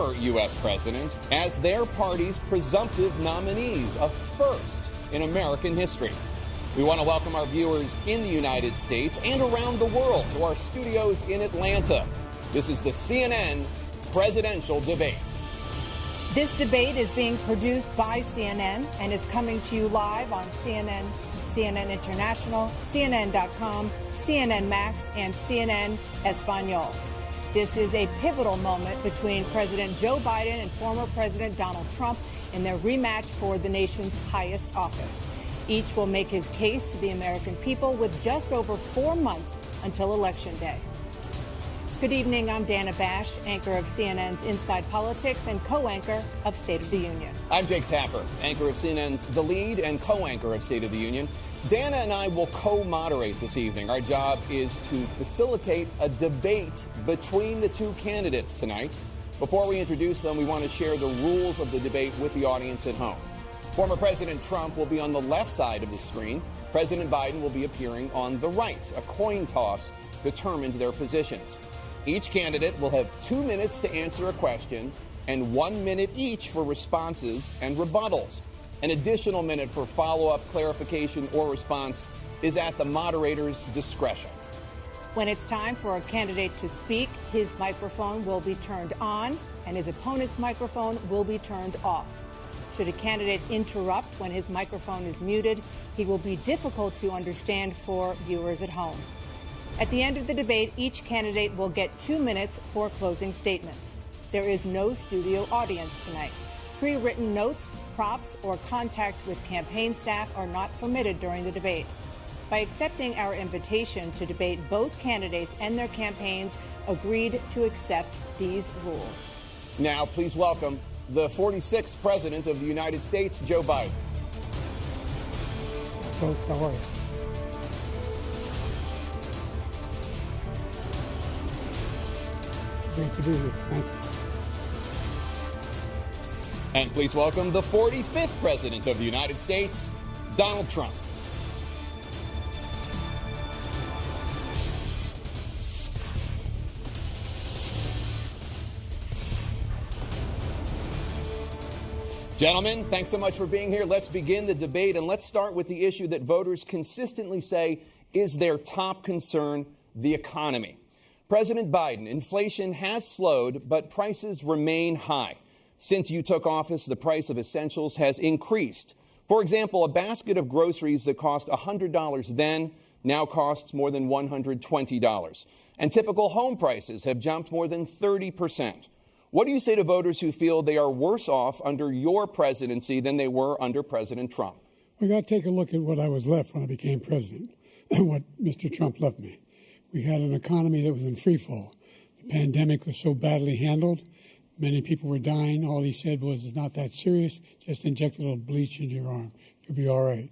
former U.S. president as their party's presumptive nominees, a first in American history. We want to welcome our viewers in the United States and around the world to our studios in Atlanta. This is the CNN presidential debate. This debate is being produced by CNN and is coming to you live on CNN, CNN International, CNN.com, CNN Max, and CNN Espanol. This is a pivotal moment between President Joe Biden and former President Donald Trump in their rematch for the nation's highest office. Each will make his case to the American people with just over 4 months until Election Day. Good evening, I'm Dana Bash, anchor of CNN's Inside Politics and co-anchor of State of the Union. I'm Jake Tapper, anchor of CNN's The Lead and co-anchor of State of the Union. Dana and I will co-moderate this evening. Our job is to facilitate a debate between the two candidates tonight. Before we introduce them, we want to share the rules of the debate with the audience at home. Former President Trump will be on the left side of the screen. President Biden will be appearing on the right. A coin toss determined their positions. Each candidate will have 2 minutes to answer a question and 1 minute each for responses and rebuttals. An additional minute for follow-up, clarification, or response is at the moderator's discretion. When it's time for a candidate to speak, his microphone will be turned on and his opponent's microphone will be turned off. Should a candidate interrupt when his microphone is muted, he will be difficult to understand for viewers at home. At the end of the debate, each candidate will get 2 minutes for closing statements. There is no studio audience tonight. Pre-written notes, props, or contact with campaign staff are not permitted during the debate. By accepting our invitation to debate, both candidates and their campaigns agreed to accept these rules. Now, please welcome the 46th President of the United States, Joe Biden. Folks, how are you? Great to be here. Thank you. And please welcome the 45th President of the United States, Donald Trump. Gentlemen, thanks so much for being here. Let's begin the debate, and let's start with the issue that voters consistently say is their top concern, the economy. President Biden, inflation has slowed, but prices remain high. Since you took office, the price of essentials has increased. For example, a basket of groceries that cost $100 then now costs more than $120. And typical home prices have jumped more than 30%. What do you say to voters who feel they are worse off under your presidency than they were under President Trump? We got to take a look at what I was left when I became president and what Mr. Trump left me. We had an economy that was in free fall. The pandemic was so badly handled. Many people were dying. All he said was, it's not that serious. Just inject a little bleach into your arm. You'll be all right.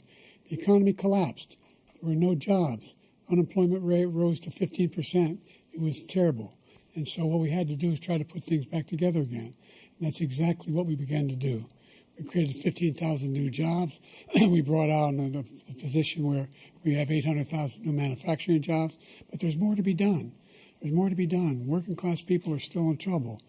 The economy collapsed. There were no jobs. Unemployment rate rose to 15%. It was terrible. And so what we had to do is try to put things back together again. And that's exactly what we began to do. We created 15,000 new jobs. We brought out a position where we have 800,000 new manufacturing jobs. But there's more to be done. There's more to be done. Working class people are still in trouble.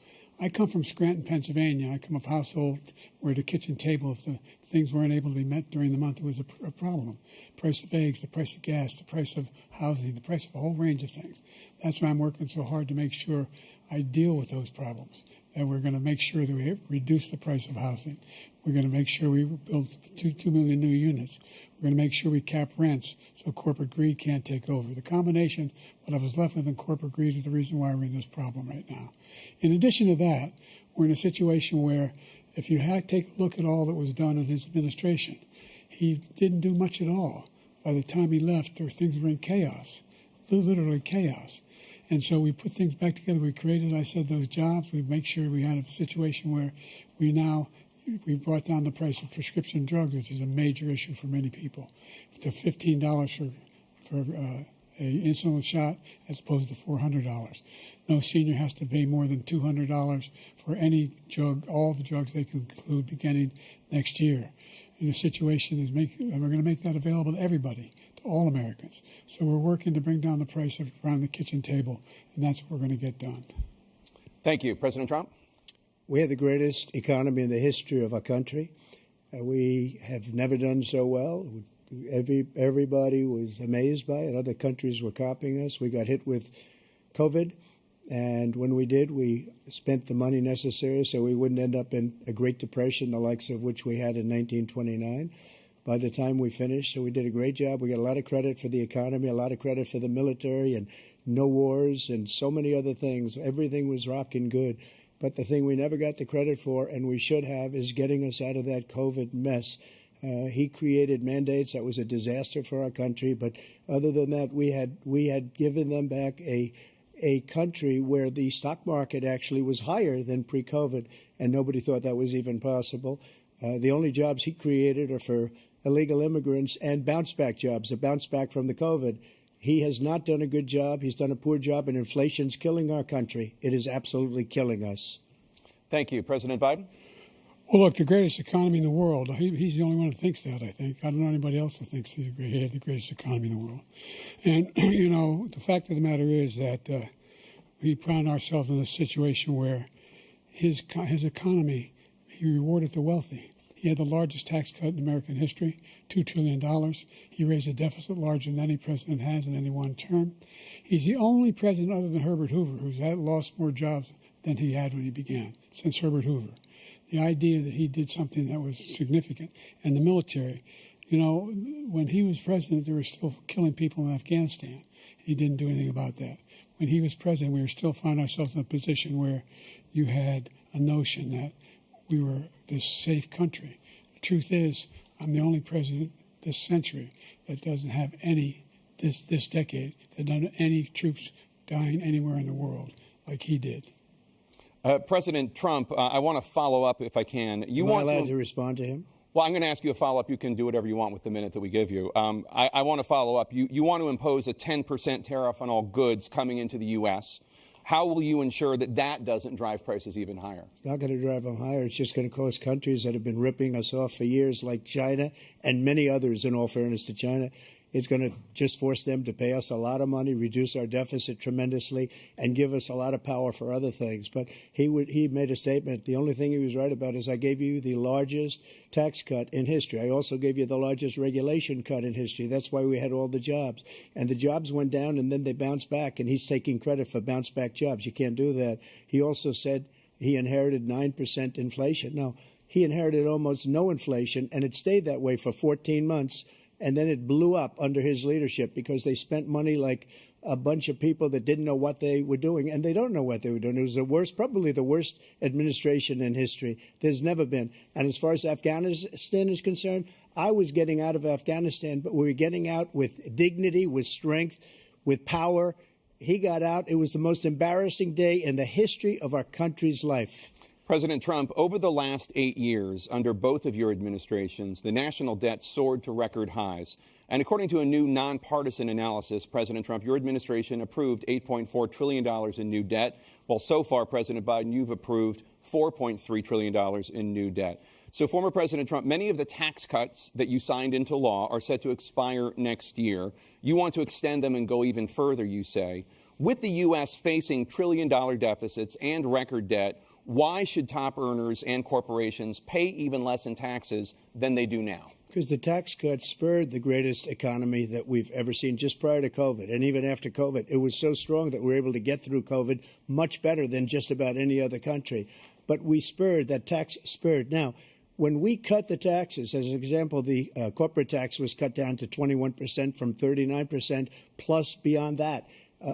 I come from Scranton, Pennsylvania. I come of a household where the kitchen table, if the things weren't able to be met during the month, it was a problem. Price of eggs, the price of gas, the price of housing, the price of a whole range of things. That's why I'm working so hard to make sure I deal with those problems. And we're going to make sure that we reduce the price of housing. We're going to make sure we build 2 million new units. We're going to make sure we cap rents so corporate greed can't take over. The combination, what I was left with in corporate greed, is the reason why we're in this problem right now. In addition to that, we're in a situation where if you take a look at all that was done in his administration, he didn't do much at all. By the time he left, things were in chaos, literally chaos. And so we put things back together. We created, I said, those jobs. We make sure we had a situation where we brought down the price of prescription drugs, which is a major issue for many people, to $15 for an insulin shot as opposed to $400. No senior has to pay more than $200 for any drug, all the drugs they can include beginning next year. And the situation is and we're going to make that available to everybody, to all Americans. So we're working to bring down the price around the kitchen table, and that's what we're going to get done. Thank you. President Trump? We had the greatest economy in the history of our country. We have never done so well. Everybody was amazed by it. Other countries were copying us. We got hit with COVID. And when we did, we spent the money necessary so we wouldn't end up in a Great Depression, the likes of which we had in 1929. By the time we finished, so we did a great job. We got a lot of credit for the economy, a lot of credit for the military, and no wars and so many other things. Everything was rocking good. But the thing we never got the credit for, and we should have, is getting us out of that COVID mess. He created mandates that was a disaster for our country. But other than that, we had given them back a country where the stock market actually was higher than pre-COVID, and nobody thought that was even possible. The only jobs he created are for illegal immigrants and bounce-back jobs, a bounce-back from the COVID. He has not done a good job. He's done a poor job, and inflation's killing our country. It is absolutely killing us. Thank you. President Biden? Well, look, the greatest economy in the world, he's the only one who thinks that, I think. I don't know anybody else who thinks he had the greatest economy in the world. And, you know, the fact of the matter is that we found ourselves in a situation where his economy, he rewarded the wealthy. He had the largest tax cut in American history, $2 trillion. He raised a deficit larger than any president has in any one term. He's the only president other than Herbert Hoover who's lost more jobs than he had when he began, since Herbert Hoover. The idea that he did something that was significant. And the military, you know, when he was president, they were still killing people in Afghanistan. He didn't do anything about that. When he was president, we were still finding ourselves in a position where you had a notion that we were this safe country. The truth is, I'm the only president this century that doesn't have this decade, that doesn't have any troops dying anywhere in the world like he did. President Trump, I want to follow up if I can. Am I allowed to respond to him? Well, I'm going to ask you a follow-up. You can do whatever you want with the minute that we give you. I want to follow up. You want to impose a 10% tariff on all goods coming into the U.S. How will you ensure that that doesn't drive prices even higher? It's not going to drive them higher. It's just going to cost countries that have been ripping us off for years, like China and many others, in all fairness to China. It's going to just force them to pay us a lot of money, reduce our deficit tremendously, and give us a lot of power for other things. But he made a statement. The only thing he was right about is I gave you the largest tax cut in history. I also gave you the largest regulation cut in history. That's why we had all the jobs. And the jobs went down, and then they bounced back, and he's taking credit for bounce-back jobs. You can't do that. He also said he inherited 9% inflation. No, he inherited almost no inflation, and it stayed that way for 14 months. And then it blew up under his leadership because they spent money like a bunch of people that didn't know what they were doing. And they don't know what they were doing. It was the worst, probably the worst administration in history. There's never been. And as far as Afghanistan is concerned, I was getting out of Afghanistan, but we were getting out with dignity, with strength, with power. He got out. It was the most embarrassing day in the history of our country's life. President Trump, over the last 8 years, under both of your administrations, the national debt soared to record highs. And according to a new nonpartisan analysis, President Trump, your administration approved $8.4 trillion in new debt, while so far, President Biden, you've approved $4.3 trillion in new debt. So, former President Trump, many of the tax cuts that you signed into law are set to expire next year. You want to extend them and go even further, you say. With the U.S. facing trillion-dollar deficits and record debt, why should top earners and corporations pay even less in taxes than they do now? Because the tax cuts spurred the greatest economy that we've ever seen just prior to COVID. And even after COVID, it was so strong that we were able to get through COVID much better than just about any other country. But we spurred, that tax spurred. Now, when we cut the taxes, as an example, the corporate tax was cut down to 21% from 39%, plus beyond that.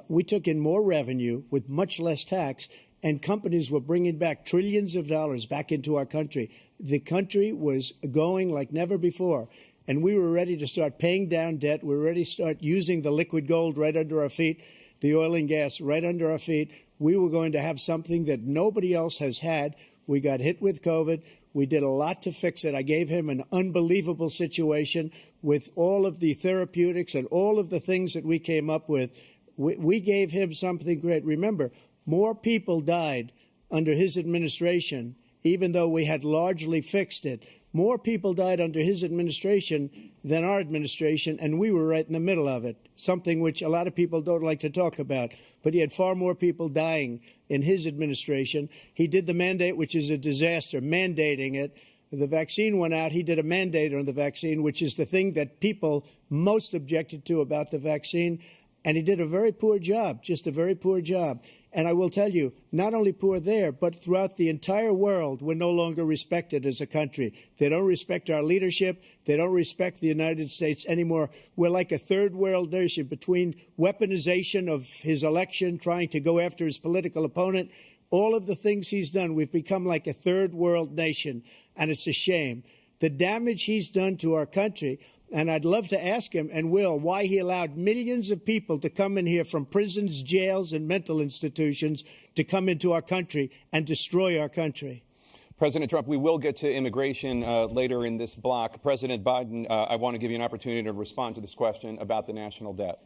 We took in more revenue with much less tax, and companies were bringing back trillions of dollars back into our country. The country was going like never before, and we were ready to start paying down debt. We were ready to start using the liquid gold right under our feet, the oil and gas right under our feet. We were going to have something that nobody else has had. We got hit with COVID. We did a lot to fix it. I gave him an unbelievable situation with all of the therapeutics and all of the things that we came up with. We gave him something great. Remember, more people died under his administration, even though we had largely fixed it. More people died under his administration than our administration, and we were right in the middle of it, something which a lot of people don't like to talk about. But he had far more people dying in his administration. He did the mandate, which is a disaster, mandating it. The vaccine went out. He did a mandate on the vaccine, which is the thing that people most objected to about the vaccine. And he did a very poor job, just a very poor job. And I will tell you, not only poor there, but throughout the entire world, we're no longer respected as a country. They don't respect our leadership. They don't respect the United States anymore. We're like a third world nation between weaponization of his election, trying to go after his political opponent, all of the things he's done. We've become like a third world nation, and it's a shame. The damage he's done to our country. And I'd love to ask him, and will, why he allowed millions of people to come in here from prisons, jails, and mental institutions to come into our country and destroy our country. President Trump, we will get to immigration later in this block. President Biden, I want to give you an opportunity to respond to this question about the national debt.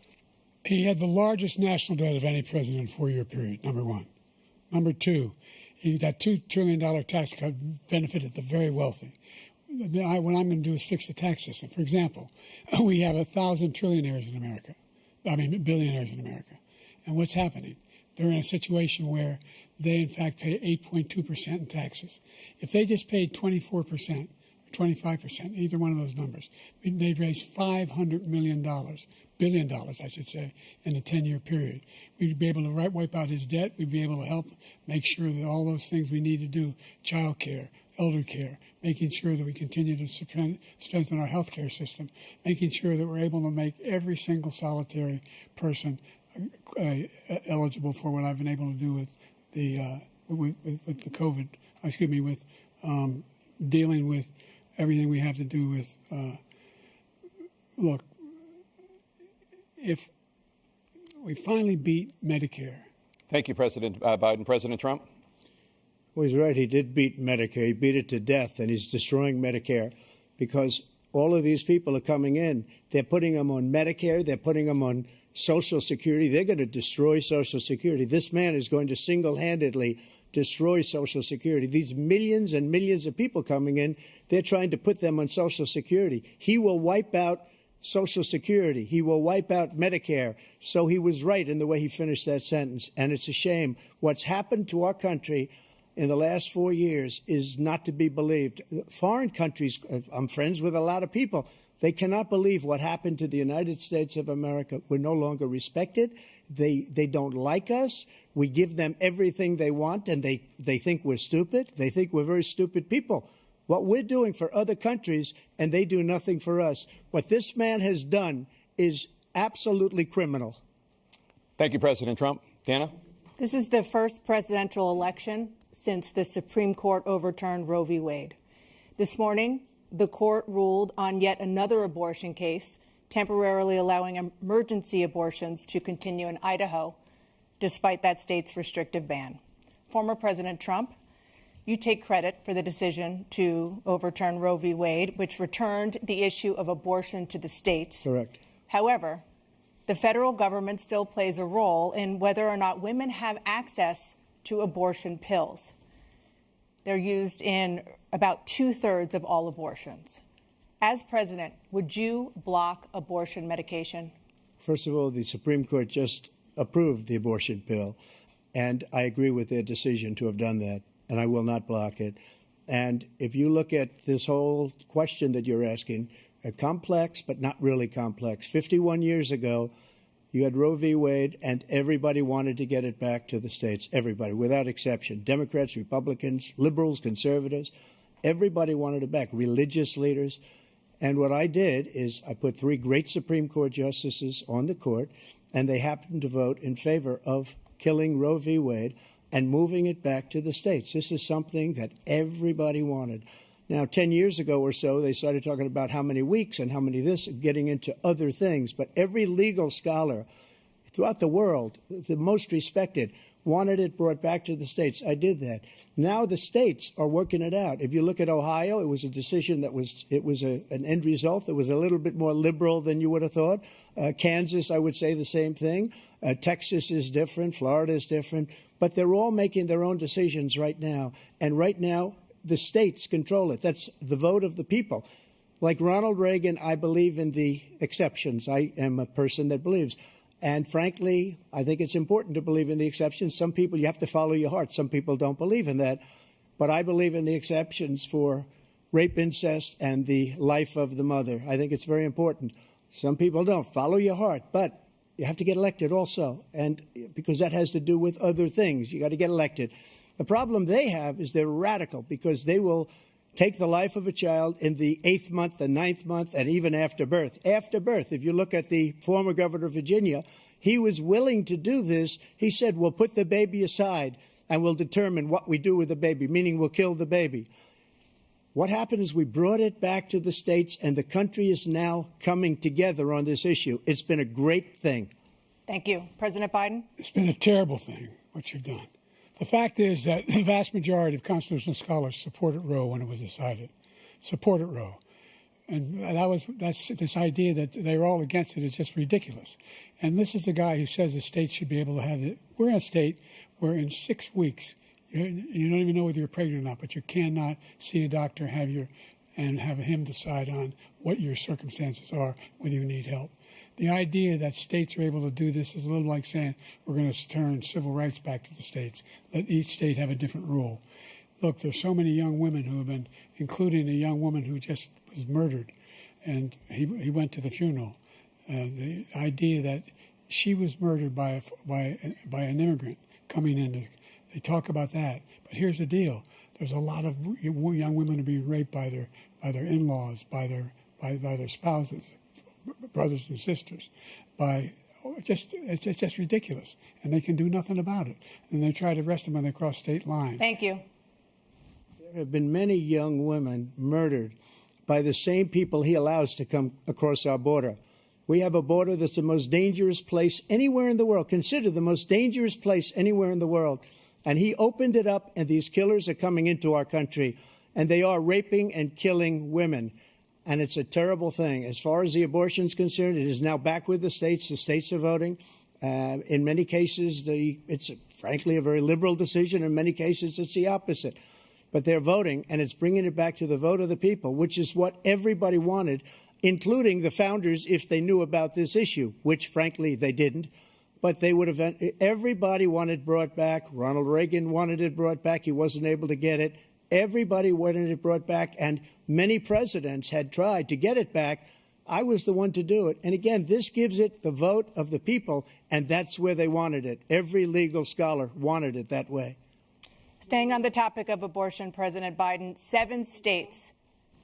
He had the largest national debt of any president in a 4-year period, number one. Number two, that $2 trillion tax cut benefited the very wealthy. What I'm going to do is fix the tax system. For example, we have 1,000 billionaires in America. And what's happening? They're in a situation where they, in fact, pay 8.2% in taxes. If they just paid 24%, 25%, either one of those numbers, they'd raise $500 billion, I should say, in a 10-year period. We'd be able to wipe out his debt. We'd be able to help make sure that all those things we need to do, child care, elder care, making sure that we continue to strengthen our health care system, making sure that we're able to make every single solitary person eligible for what I've been able to do with the COVID, with dealing with everything we have to do with, look, if we finally beat Medicare. Thank you, President Biden. President Trump? Well, he's right. He did beat Medicare. He beat it to death, and he's destroying Medicare because all of these people are coming in. They're putting them on Medicare. They're putting them on Social Security. They're going to destroy Social Security. This man is going to single-handedly destroy Social Security. These millions and millions of people coming in, they're trying to put them on Social Security. He will wipe out Social Security. He will wipe out Medicare. So he was right in the way he finished that sentence. And it's a shame. What's happened to our country in the last 4 years is not to be believed. Foreign countries, I'm friends with a lot of people, they cannot believe what happened to the United States of America. We're no longer respected. They don't like us. We give them everything they want, and they think we're stupid. They think we're very stupid people. What we're doing for other countries, and they do nothing for us. What this man has done is absolutely criminal. Thank you, President Trump. Dana? This is the first presidential election since the Supreme Court overturned Roe v. Wade. This morning, the court ruled on yet another abortion case, temporarily allowing emergency abortions to continue in Idaho, despite that state's restrictive ban. Former President Trump, you take credit for the decision to overturn Roe v. Wade, which returned the issue of abortion to the states. Correct. However, the federal government still plays a role in whether or not women have access to abortion pills. They're used in about 2/3 of all abortions. As president, would you block abortion medication? First of all, the Supreme Court just approved the abortion pill, and I agree with their decision to have done that, and I will not block it. And if you look at this whole question that you're asking, complex but not really complex. 51 years ago, you had Roe v. Wade, and everybody wanted to get it back to the states. Everybody, without exception. Democrats, Republicans, liberals, conservatives. Everybody wanted it back. Religious leaders. And what I did is I put 3 great Supreme Court justices on the court, and they happened to vote in favor of killing Roe v. Wade and moving it back to the states. This is something that everybody wanted. Now, 10 years ago or so, they started talking about how many weeks and how many this, getting into other things. But every legal scholar throughout the world, the most respected, wanted it brought back to the states. I did that. Now the states are working it out. If you look at Ohio, it was a decision that was an end result that was a little bit more liberal than you would have thought. Kansas, I would say the same thing. Texas is different. Florida is different. But they're all making their own decisions right now. And right now, the states control it. That's the vote of the people. Like Ronald Reagan, I believe in the exceptions. I am a person that believes. And frankly, I think it's important to believe in the exceptions. Some people, you have to follow your heart. Some people don't believe in that. But I believe in the exceptions for rape, incest, and the life of the mother. I think it's very important. Some people don't. Follow your heart. But you have to get elected also. And because that has to do with other things. You got to get elected. The problem they have is they're radical because they will take the life of a child in the 8th month, the 9th month, and even after birth. After birth, if you look at the former governor of Virginia, he was willing to do this. He said, we'll put the baby aside and we'll determine what we do with the baby, meaning we'll kill the baby. What happened is we brought it back to the states, and the country is now coming together on this issue. It's been a great thing. Thank you. President Biden? It's been a terrible thing, what you've done. The fact is that the vast majority of constitutional scholars supported Roe when it was decided, supported Roe. And that's this idea that they're all against it is just ridiculous. And this is the guy who says the state should be able to have it. We're in a state where in 6 weeks, you don't even know whether you're pregnant or not, but you cannot see a doctor, and have him decide on what your circumstances are, whether you need help. The idea that states are able to do this is a little like saying we're going to turn civil rights back to the states, let each state have a different rule. Look, there's so many young women who have been, including a young woman who just was murdered, and he went to the funeral. The idea that she was murdered by an immigrant coming in, they talk about that. But here's the deal: there's a lot of young women who are being raped by their in-laws, by their spouses, brothers and sisters, it's just ridiculous, and they can do nothing about it. And they try to arrest them when they cross state lines. Thank you. There have been many young women murdered by the same people he allows to come across our border. We have a border that's the most dangerous place anywhere in the world, considered the most dangerous place anywhere in the world. And he opened it up, and these killers are coming into our country, and they are raping and killing women. And it's a terrible thing. As far as the abortion is concerned, it is now back with the states. The states are voting. In many cases, it's frankly a very liberal decision. In many cases, it's the opposite. But they're voting, and it's bringing it back to the vote of the people, which is what everybody wanted, including the founders, if they knew about this issue, which, frankly, they didn't. But they would have. Everybody wanted brought back. Ronald Reagan wanted it brought back. He wasn't able to get it. Everybody wanted it brought back, and many presidents had tried to get it back. I was the one to do it. And again, this gives it the vote of the people, and that's where they wanted it. Every legal scholar wanted it that way. Staying on the topic of abortion, President Biden, 7 states,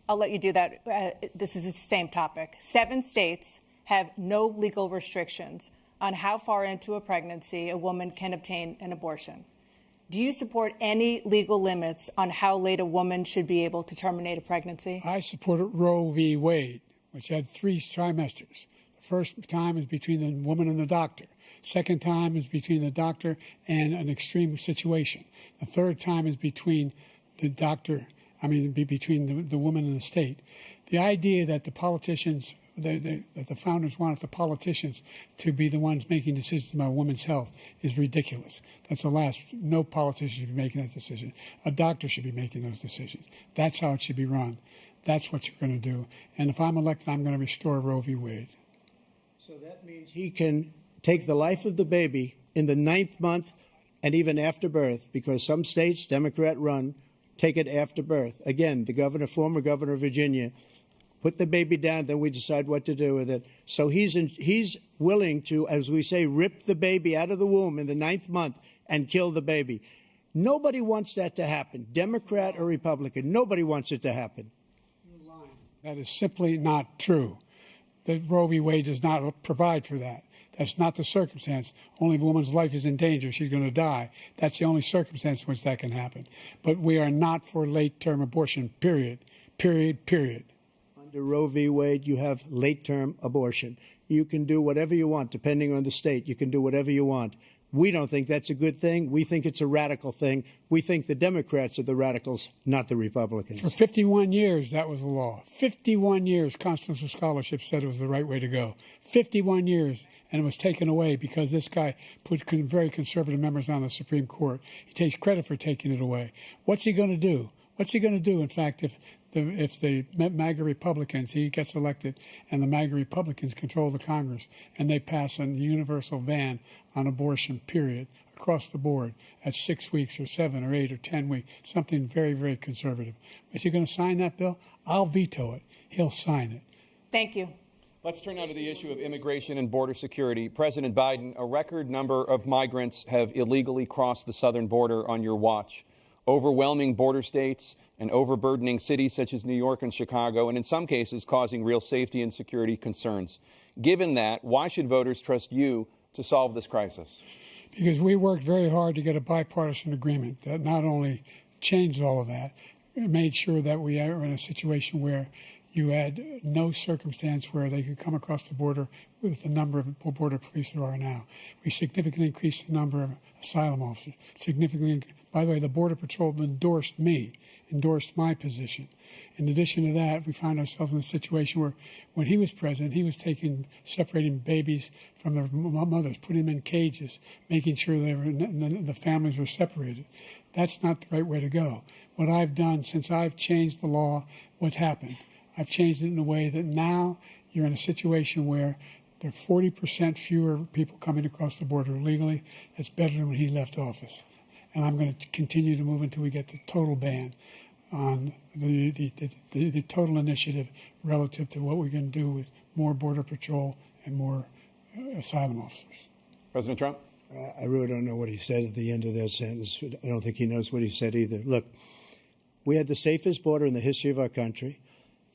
I'll let you do that. This is the same topic. 7 states have no legal restrictions on how far into a pregnancy a woman can obtain an abortion. Do you support any legal limits on how late a woman should be able to terminate a pregnancy? I supported Roe v. Wade, which had 3 trimesters. The first time is between the woman and the doctor. Second time is between the doctor and an extreme situation. The third time is between the doctor, between the woman and the state. The idea that the politicians, that the founders wanted the politicians to be the ones making decisions about women's health is ridiculous. That's the last. No politician should be making that decision. A doctor should be making those decisions. That's how it should be run. That's what you're going to do. And if I'm elected, I'm going to restore Roe v. Wade. So that means he can take the life of the baby in the 9th month and even after birth, because some states, Democrat run, take it after birth. Again, the former governor of Virginia, put the baby down, then we decide what to do with it. So he's willing to, as we say, rip the baby out of the womb in the 9th month and kill the baby. Nobody wants that to happen, Democrat or Republican. Nobody wants it to happen. That is simply not true. The Roe v. Wade does not provide for that. That's not the circumstance. Only if a woman's life is in danger, she's going to die. That's the only circumstance in which that can happen. But we are not for late-term abortion, period. Period. Under Roe v. Wade, you have late-term abortion. You can do whatever you want, depending on the state. You can do whatever you want. We don't think that's a good thing. We think it's a radical thing. We think the Democrats are the radicals, not the Republicans. For 51 years, that was the law. 51 years, constitutional scholarship said it was the right way to go. 51 years, and it was taken away because this guy put very conservative members on the Supreme Court. He takes credit for taking it away. What's he going to do? What's he going to do? In fact, if the MAGA Republicans, he gets elected, and the MAGA Republicans control the Congress, and they pass a universal ban on abortion, period, across the board at 6 weeks or 7 or 8 or 10 weeks, something very, very conservative. Is he going to sign that bill? I'll veto it. He'll sign it. Thank you. Let's turn now to the issue of immigration and border security. President Biden, a record number of migrants have illegally crossed the southern border on your watch. Overwhelming border states and overburdening cities such as New York and Chicago, and in some cases causing real safety and security concerns. Given that, why should voters trust you to solve this crisis? Because we worked very hard to get a bipartisan agreement that not only changed all of that, it made sure that we are in a situation where you had no circumstance where they could come across the border with the number of border police there are now. We significantly increased the number of asylum officers. By the way, the Border Patrol endorsed my position. In addition to that, we found ourselves in a situation where when he was president, he was separating babies from their mothers, putting them in cages, making sure the families were separated. That's not the right way to go. What I've done since I've changed the law, what's happened? I've changed it in a way that now you're in a situation where there are 40% fewer people coming across the border illegally. That's better than when he left office. And I'm going to continue to move until we get the total ban on the total initiative relative to what we're going to do with more Border Patrol and more asylum officers. President Trump? I really don't know what he said at the end of that sentence. I don't think he knows what he said either. Look, we had the safest border in the history of our country.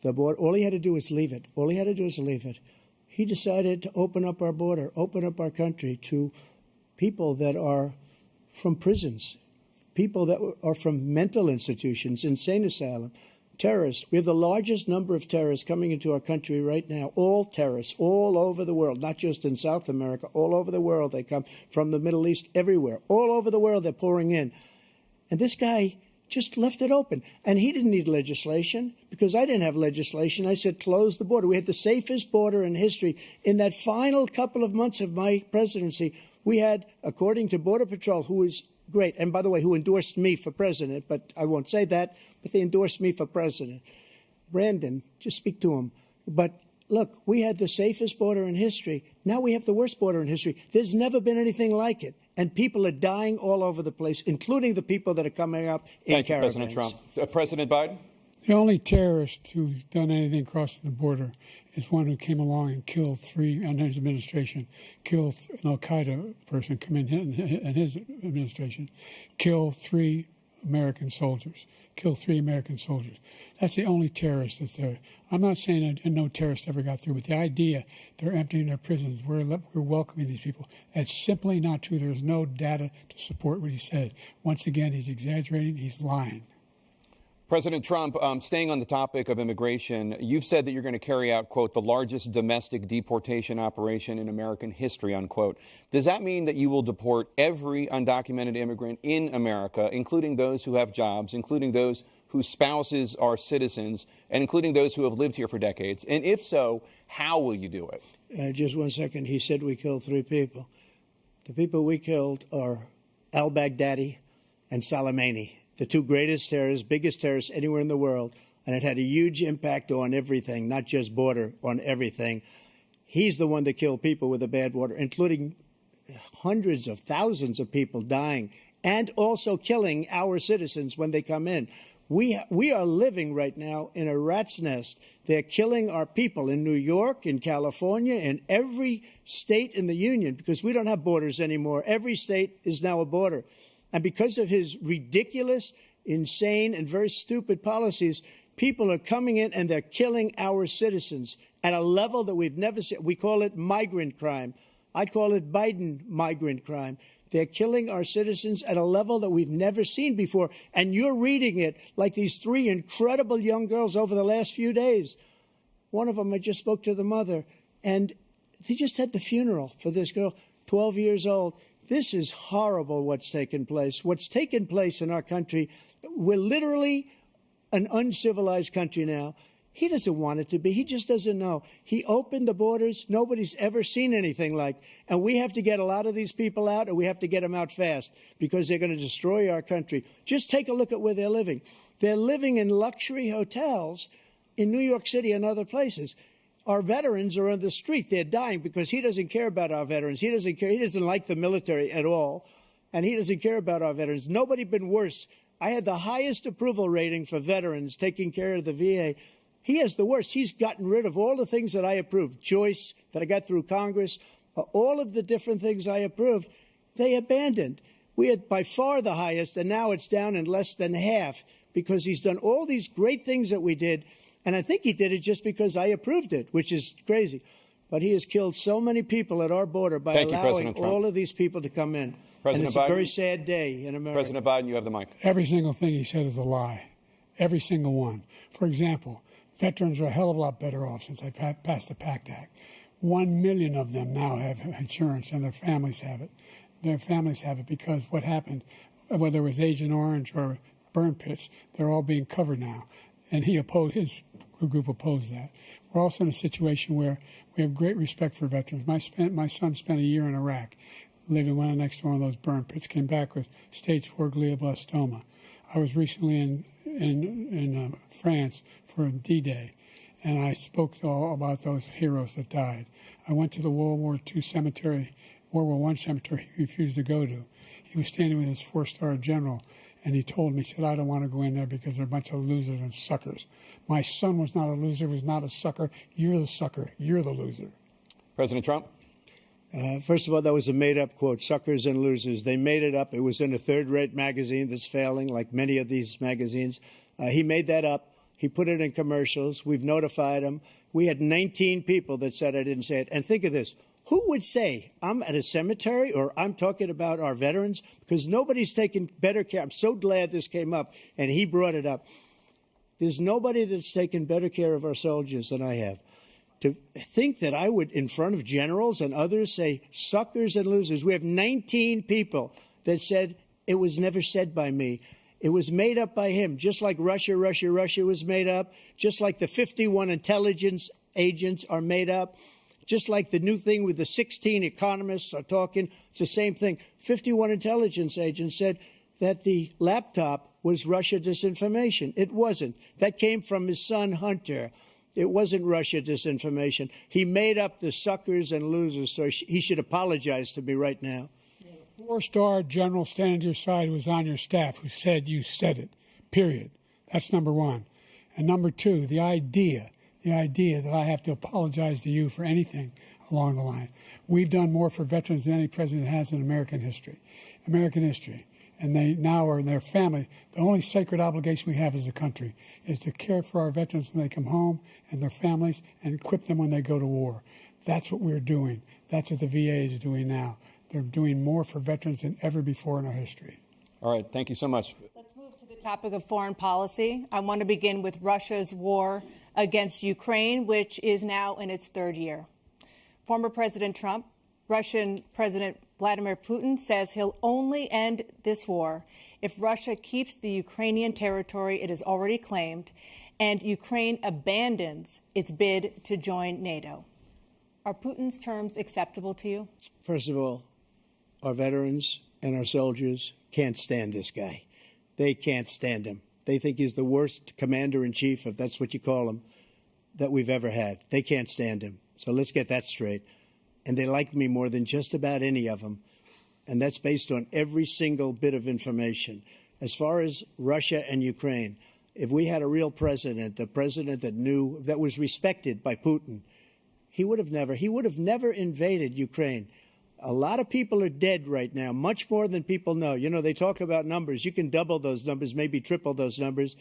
The border, all he had to do was leave it. All he had to do was leave it. He decided to open up our border, open up our country to people that are from prisons, people that are from mental institutions, insane asylum, terrorists. We have the largest number of terrorists coming into our country right now, all terrorists, all over the world, not just in South America, all over the world. They come from the Middle East, everywhere. All over the world, they're pouring in. And this guy just left it open. And he didn't need legislation because I didn't have legislation. I said, close the border. We had the safest border in history. In that final couple of months of my presidency, we had, according to Border Patrol, who is great, and by the way, who endorsed me for president, but I won't say that, but they endorsed me for president. Brandon, just speak to him. But look, we had the safest border in history. Now we have the worst border in history. There's never been anything like it. And people are dying all over the place, including the people that are coming up in caravans. Thank you, President Trump. President Biden? The only terrorist who's done anything crossing the border is one who came along and killed three, under his administration, killed an al-Qaeda person come in his administration, killed 3 American soldiers. That's the only terrorist that's there. I'm not saying that no terrorist ever got through, but the idea they're emptying their prisons, we're welcoming these people, that's simply not true. There's no data to support what he said. Once again, he's exaggerating, he's lying. President Trump, staying on the topic of immigration, you've said that you're going to carry out, quote, the largest domestic deportation operation in American history, unquote. Does that mean that you will deport every undocumented immigrant in America, including those who have jobs, including those whose spouses are citizens, and including those who have lived here for decades? And if so, how will you do it? Just 1 second. He said we killed 3 people. The people we killed are al-Baghdadi and Soleimani, the 2 greatest terrorists, biggest terrorists anywhere in the world, and it had a huge impact on everything, not just border, on everything. He's the one that killed people with the bad water, including hundreds of thousands of people dying, and also killing our citizens when they come in. We are living right now in a rat's nest. They're killing our people in New York, in California, in every state in the union, because we don't have borders anymore. Every state is now a border. And because of his ridiculous, insane, and very stupid policies, people are coming in and they're killing our citizens at a level that we've never seen. We call it migrant crime. I call it Biden migrant crime. They're killing our citizens at a level that we've never seen before. And you're reading it like these 3 incredible young girls over the last few days. One of them, I just spoke to the mother, and they just had the funeral for this girl, 12 years old. This is horrible what's taken place. What's taken place in our country, we're literally an uncivilized country now. He doesn't want it to be. He just doesn't know. He opened the borders. Nobody's ever seen anything like. And we have to get a lot of these people out, and we have to get them out fast because they're going to destroy our country. Just take a look at where they're living. They're living in luxury hotels in New York City and other places. Our veterans are on the street. They're dying because he doesn't care about our veterans. He doesn't care. He doesn't like the military at all, and he doesn't care about our veterans. Nobody been worse. I had the highest approval rating for veterans taking care of the VA. He has the worst. He's gotten rid of all the things that I approved, choice that I got through Congress, all of the different things I approved, they abandoned. We had by far the highest, and now it's down in less than half because he's done all these great things that we did. And I think he did it just because I approved it, which is crazy. But he has killed so many people at our border by allowing all of these people to come in. And it's a very sad day in America. President Biden, you have the mic. Every single thing he said is a lie. Every single one. For example, veterans are a hell of a lot better off since I passed the PACT Act. 1 million of them now have insurance, and their families have it. Their families have it because what happened, whether it was Agent Orange or burn pits, they're all being covered now. And his group opposed that. We're also in a situation where we have great respect for veterans. My son spent a year in Iraq, living right next to one of those burn pits, came back with stage 4 glioblastoma. I was recently in France for D-Day, and I spoke all about those heroes that died. I went to the World War I cemetery he refused to go to. He was standing with his 4-star general, and he told me, he said, I don't want to go in there because they're a bunch of losers and suckers. My son was not a loser, was not a sucker. You're the sucker. You're the loser. President Trump? First of all, that was a made-up quote, suckers and losers. They made it up. It was in a third-rate magazine that's failing, like many of these magazines. He made that up. He put it in commercials. We've notified him. We had 19 people that said I didn't say it. And think of this. Who would say I'm at a cemetery or I'm talking about our veterans? Because nobody's taken better care. I'm so glad this came up, and he brought it up. There's nobody that's taken better care of our soldiers than I have. To think that I would, in front of generals and others, say suckers and losers. We have 19 people that said it was never said by me. It was made up by him, just like Russia was made up, just like the 51 intelligence agents are made up, just like the new thing with the 16 economists are talking. It's the same thing. 51 intelligence agents said that the laptop was Russia disinformation. It wasn't. That came from his son, Hunter. It wasn't Russia disinformation. He made up the suckers and losers, so he should apologize to me right now. 4-star general standing to your side who was on your staff who said you said it, period. That's number one. And number two, the idea that I have to apologize to you for anything along the line. We've done more for veterans than any president has in American history. And they now are in their family. The only sacred obligation we have as a country is to care for our veterans when they come home and their families and equip them when they go to war. That's what we're doing. That's what the VA is doing now. They're doing more for veterans than ever before in our history. All right. Thank you so much. Let's move to the topic of foreign policy. I want to begin with Russia's war against Ukraine, which is now in its third year. Former President Trump, Russian President Vladimir Putin says he'll only end this war if Russia keeps the Ukrainian territory it has already claimed and Ukraine abandons its bid to join NATO. Are Putin's terms acceptable to you? First of all, our veterans and our soldiers can't stand this guy. They can't stand him. They think he's the worst commander-in-chief, if that's what you call him, that we've ever had. They can't stand him. So let's get that straight. And they like me more than just about any of them. And that's based on every single bit of information. As far as Russia and Ukraine, if we had a real president, the president that knew, that was respected by Putin, he would have never invaded Ukraine. A lot of people are dead right now, much more than people know. You know, they talk about numbers. You can double those numbers, maybe triple those numbers.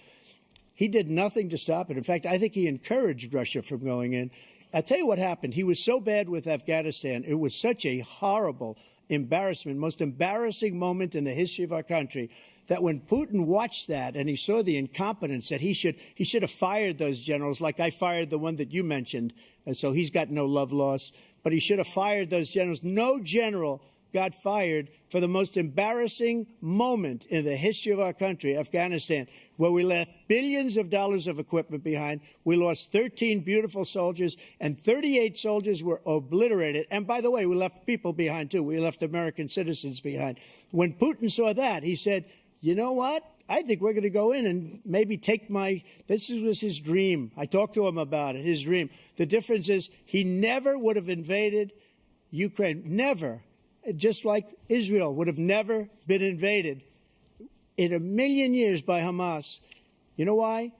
He did nothing to stop it. In fact, I think he encouraged Russia from going in. I'll tell you what happened. He was so bad with Afghanistan. It was such a horrible embarrassment, most embarrassing moment in the history of our country, that when Putin watched that and he saw the incompetence, that he should have fired those generals, like I fired the one that you mentioned, and so he's got no love lost. But he should have fired those generals. No general got fired for the most embarrassing moment in the history of our country, Afghanistan, where we left billions of dollars of equipment behind. We lost 13 beautiful soldiers, and 38 soldiers were obliterated. And by the way, we left people behind, too. We left American citizens behind. When Putin saw that, he said, you know what? I think we're going to go in and maybe take this was his dream. I talked to him about it, his dream. The difference is he never would have invaded Ukraine. Never. Just like Israel would have never been invaded in a million years by Hamas. You know why?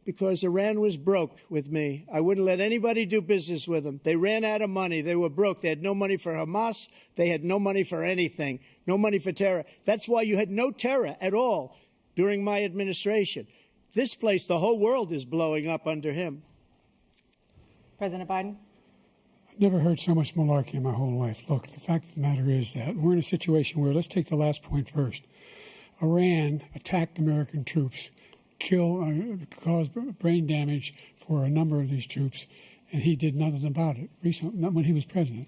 Because Iran was broke with me. I wouldn't let anybody do business with them. They ran out of money. They were broke. They had no money for Hamas. They had no money for anything. No money for terror. That's why you had no terror at all during my administration. This place, the whole world is blowing up under him. President Biden? I've never heard so much malarkey in my whole life. Look, the fact of the matter is that we're in a situation where, let's take the last point first. Iran attacked American troops, caused brain damage for a number of these troops, and he did nothing about it. Recently, not when he was president.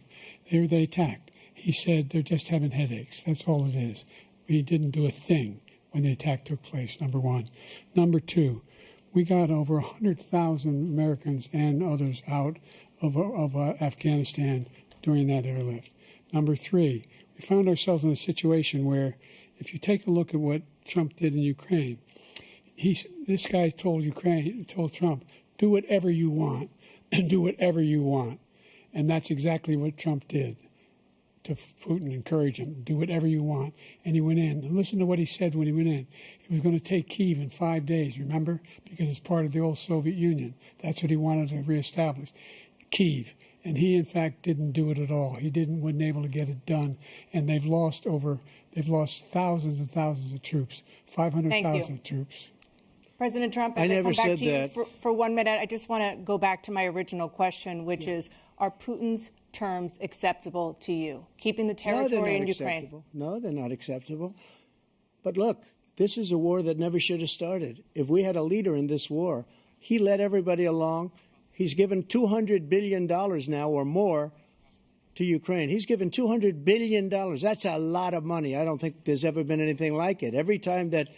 They attacked. He said they're just having headaches. That's all it is. He didn't do a thing when the attack took place, number one. Number two, we got over 100,000 Americans and others out of Afghanistan during that airlift. Number three, we found ourselves in a situation where, if you take a look at what Trump did in Ukraine, this guy told Trump, do whatever you want, and do whatever you want. And that's exactly what Trump did to Putin, encourage him, do whatever you want. And he went in. And listen to what he said when he went in. He was going to take Kyiv in 5 days, remember? Because it's part of the old Soviet Union. That's what he wanted to reestablish, Kyiv. And he, in fact, didn't do it at all. He wasn't able to get it done. And they've lost thousands and thousands of troops, 500,000 troops. President Trump, I never come back said to you that. for 1 minute. I just want to go back to my original question, which is, are Putin's terms acceptable to you? Keeping the territory in Ukraine? No, they're not acceptable. But look, this is a war that never should have started. If we had a leader in this war, he led everybody along. He's given $200 billion now or more to Ukraine. He's given $200 billion. That's a lot of money. I don't think there's ever been anything like it. Every time that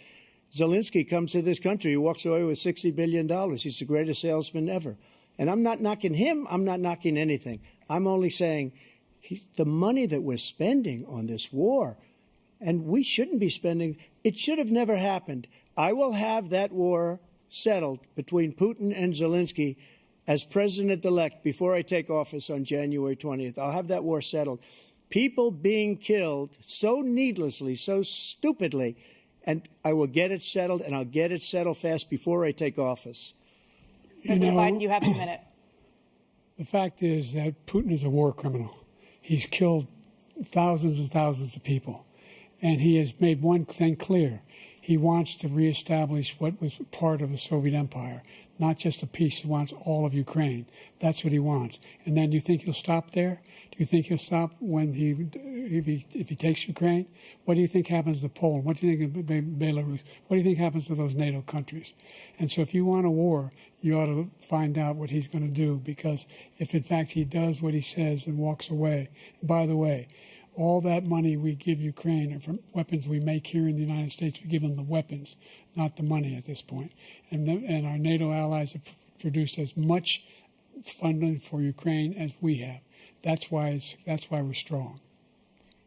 Zelensky comes to this country, he walks away with $60 billion. He's the greatest salesman ever. And I'm not knocking him. I'm not knocking anything. I'm only saying the money that we're spending on this war, and we shouldn't be spending, it should have never happened. I will have that war settled between Putin and Zelensky as president-elect before I take office on January 20th. I'll have that war settled. People being killed so needlessly, so stupidly, and I will get it settled, and I'll get it settled fast before I take office. President Biden, you have a minute. The fact is that Putin is a war criminal. He's killed thousands and thousands of people. And he has made one thing clear. He wants to reestablish what was part of the Soviet Empire, not just a piece. He wants all of Ukraine. That's what he wants. And then you think he'll stop there? Do you think he'll stop when if he takes Ukraine? What do you think happens to Poland? What do you think of Belarus? What do you think happens to those NATO countries? And so if you want a war, you ought to find out what he's going to do, because if in fact he does what he says and walks away, and by the way, all that money we give Ukraine are from weapons we make here in the United States. We give them the weapons, not the money at this point. And our NATO allies have produced as much funding for Ukraine as we have. That's why we're strong.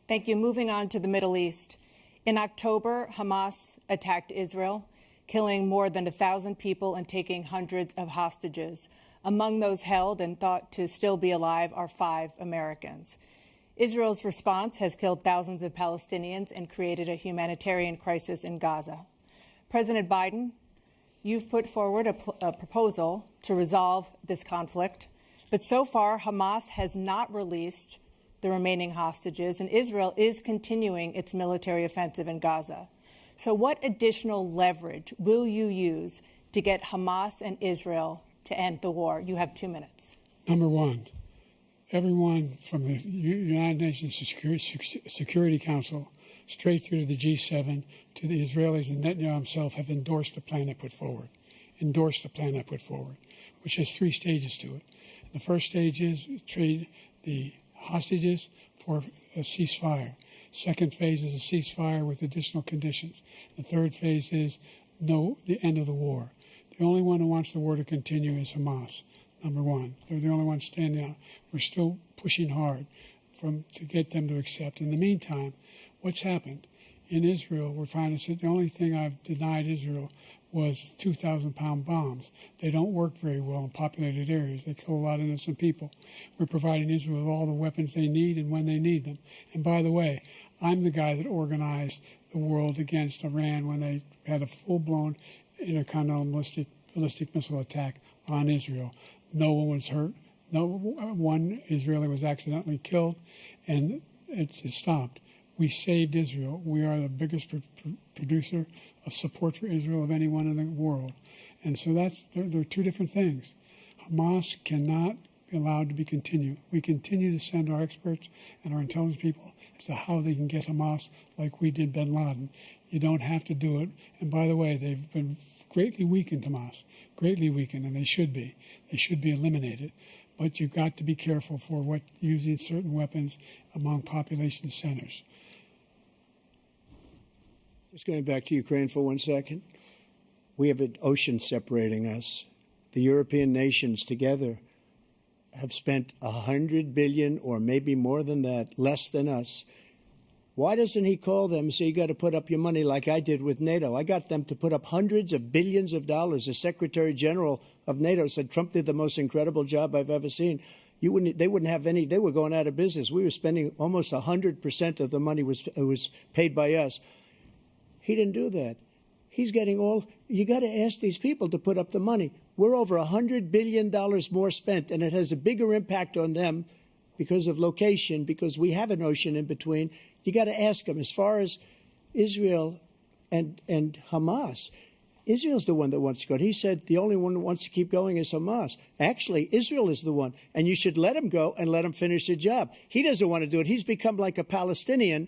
Thank you. Moving on to the Middle East. In October, Hamas attacked Israel, killing more than 1,000 people and taking hundreds of hostages. Among those held and thought to still be alive are 5 Americans. Israel's response has killed thousands of Palestinians and created a humanitarian crisis in Gaza. President Biden, you've put forward a proposal to resolve this conflict, but so far Hamas has not released the remaining hostages, and Israel is continuing its military offensive in Gaza. So what additional leverage will you use to get Hamas and Israel to end the war? You have 2 minutes. Number one, everyone from the United Nations Security Council straight through to the G7 to the Israelis and Netanyahu himself have endorsed the plan I put forward, which has 3 stages to it. The first stage is trade the hostages for a ceasefire. Second phase is a ceasefire with additional conditions. The third phase is the end of the war. The only one who wants the war to continue is Hamas. Number one, they're the only ones standing out. We're still pushing hard to get them to accept. In the meantime, what's happened In Israel, we're finding that the only thing I've denied Israel was 2,000-pound bombs. They don't work very well in populated areas. They kill a lot of innocent people. We're providing Israel with all the weapons they need and when they need them. And by the way, I'm the guy that organized the world against Iran when they had a full-blown intercontinental ballistic missile attack on Israel. No one was hurt. No one Israeli was accidentally killed, and it just stopped. We saved Israel. We are the biggest producer of support for Israel of anyone in the world. And so there are two different things. Hamas cannot be allowed to be continued. We continue to send our experts and our intelligence people as to how they can get Hamas like we did bin Laden. You don't have to do it. And by the way, they've been greatly weakened, Hamas, greatly weakened, and they should be. They should be eliminated. But you've got to be careful for using certain weapons among population centers. Just going back to Ukraine for 1 second. We have an ocean separating us. The European nations together have spent $100 billion, or maybe more than that, less than us. Why doesn't he call them and say, you got to put up your money like I did with NATO? I got them to put up hundreds of billions of dollars. The Secretary General of NATO said Trump did the most incredible job I've ever seen. They wouldn't have any. They were going out of business. We were spending almost 100% of the money was paid by us. He didn't do that. He's getting all. You got to ask these people to put up the money. We're over $100 billion more spent, and it has a bigger impact on them because of location, because we have an ocean in between. You got to ask them. As far as Israel and Hamas, Israel's the one that wants to go. He said the only one that wants to keep going is Hamas. Actually, Israel is the one, and you should let him go and let him finish the job. He doesn't want to do it. He's become like a Palestinian,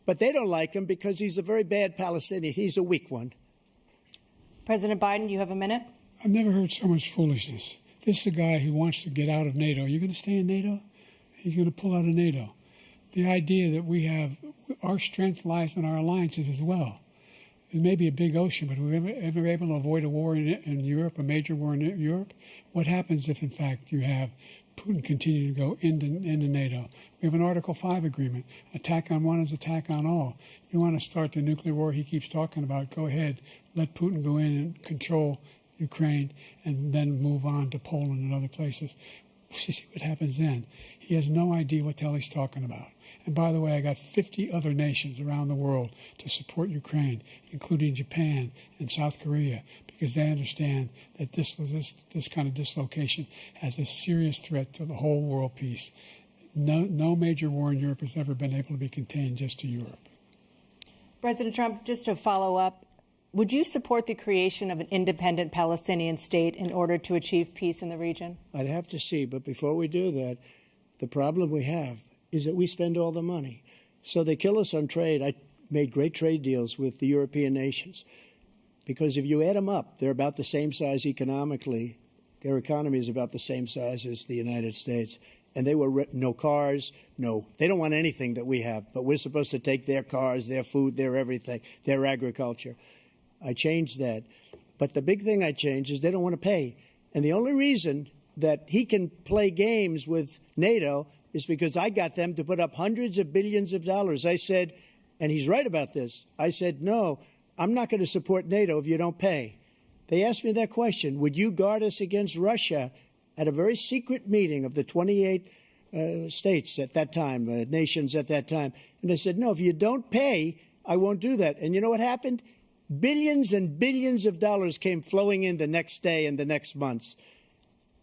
but they don't like him because he's a very bad Palestinian. He's a weak one. President Biden, you have a minute. I've never heard so much foolishness. This is a guy who wants to get out of NATO. You're going to stay in NATO? He's going to pull out of NATO. The idea that we have our strength lies in our alliances as well. It may be a big ocean, but we're ever able to avoid a war in Europe, a major war in Europe? What happens if, in fact, you have Putin continue to go into NATO? We have an Article 5 agreement. Attack on one is attack on all. You want to start the nuclear war he keeps talking about, go ahead. Let Putin go in and control Ukraine and then move on to Poland and other places. See what happens then. He has no idea what the hell he's talking about. And by the way, I got 50 other nations around the world to support Ukraine, including Japan and South Korea, because they understand that this kind of dislocation has a serious threat to the whole world peace. No major war in Europe has ever been able to be contained just to Europe. President Trump, just to follow up, would you support the creation of an independent Palestinian state in order to achieve peace in the region? I'd have to see. But before we do that, the problem we have is that we spend all the money. So they kill us on trade. I made great trade deals with the European nations because if you add them up, they're about the same size economically. Their economy is about the same size as the United States. And they were no cars, they don't want anything that we have. But we're supposed to take their cars, their food, their everything, their agriculture. I changed that. But the big thing I changed is they don't want to pay. And the only reason that he can play games with NATO is because I got them to put up hundreds of billions of dollars. I said, and he's right about this, I said, no, I'm not going to support NATO if you don't pay. They asked me that question, would you guard us against Russia at a very secret meeting of the 28 states at that time, nations at that time? And I said, no, if you don't pay, I won't do that. And you know what happened? Billions and billions of dollars came flowing in the next day and the next months.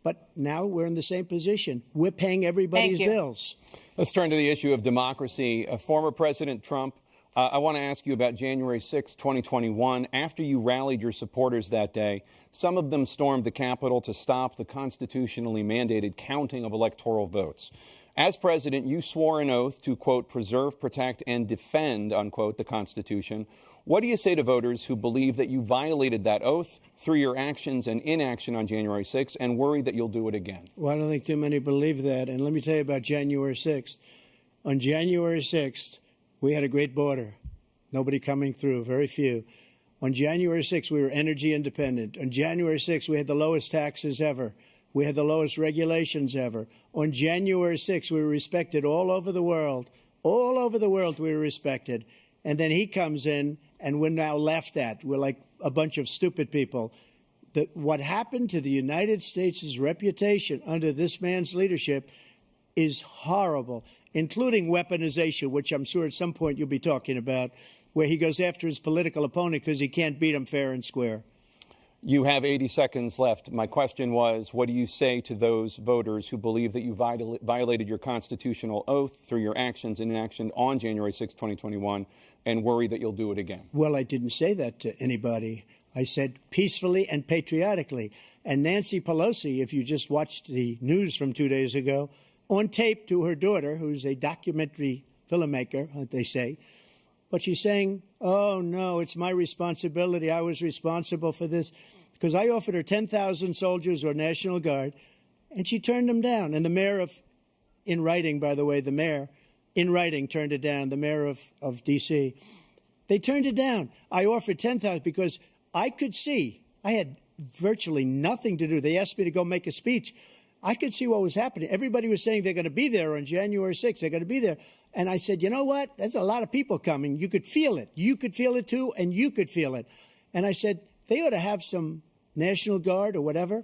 But now we're in the same position. We're paying everybody's bills. Let's turn to the issue of democracy. Former President Trump, I want to ask you about January 6, 2021. After you rallied your supporters that day, some of them stormed the Capitol to stop the constitutionally mandated counting of electoral votes. As president, you swore an oath to, quote, preserve, protect, and defend, unquote, the Constitution. What do you say to voters who believe that you violated that oath through your actions and inaction on January 6th and worry that you'll do it again? Well, I don't think too many believe that. And let me tell you about January 6th. On January 6th, we had a great border. Nobody coming through, very few. On January 6th, we were energy independent. On January 6th, we had the lowest taxes ever. We had the lowest regulations ever. On January 6th, we were respected all over the world. All over the world, we were respected. and then he comes in, and we're now laughed at. We're like a bunch of stupid people. What happened to the United States' reputation under this man's leadership is horrible, including weaponization, which I'm sure at some point you'll be talking about, where he goes after his political opponent because he can't beat him fair and square. You have 80 seconds left. My question was, what do you say to those voters who believe that you violated your constitutional oath through your actions and inaction on January 6, 2021, and worry that you'll do it again? Well, I didn't say that to anybody. I said peacefully and patriotically. And Nancy Pelosi, if you just watched the news from 2 days ago, on tape to her daughter, who's a documentary filmmaker, they say, but she's saying, oh, no, it's my responsibility. I was responsible for this. Because I offered her 10,000 soldiers or National Guard, and she turned them down. And the mayor in writing, by the way, the mayor in writing turned it down, the mayor of D.C. They turned it down. I offered 10,000 because I could see, I had virtually nothing to do. They asked me to go make a speech. I could see what was happening. Everybody was saying they're going to be there on January 6th. They're going to be there. And I said, you know what? There's a lot of people coming. You could feel it. You could feel it, too, and you could feel it. And I said, they ought to have some National Guard or whatever.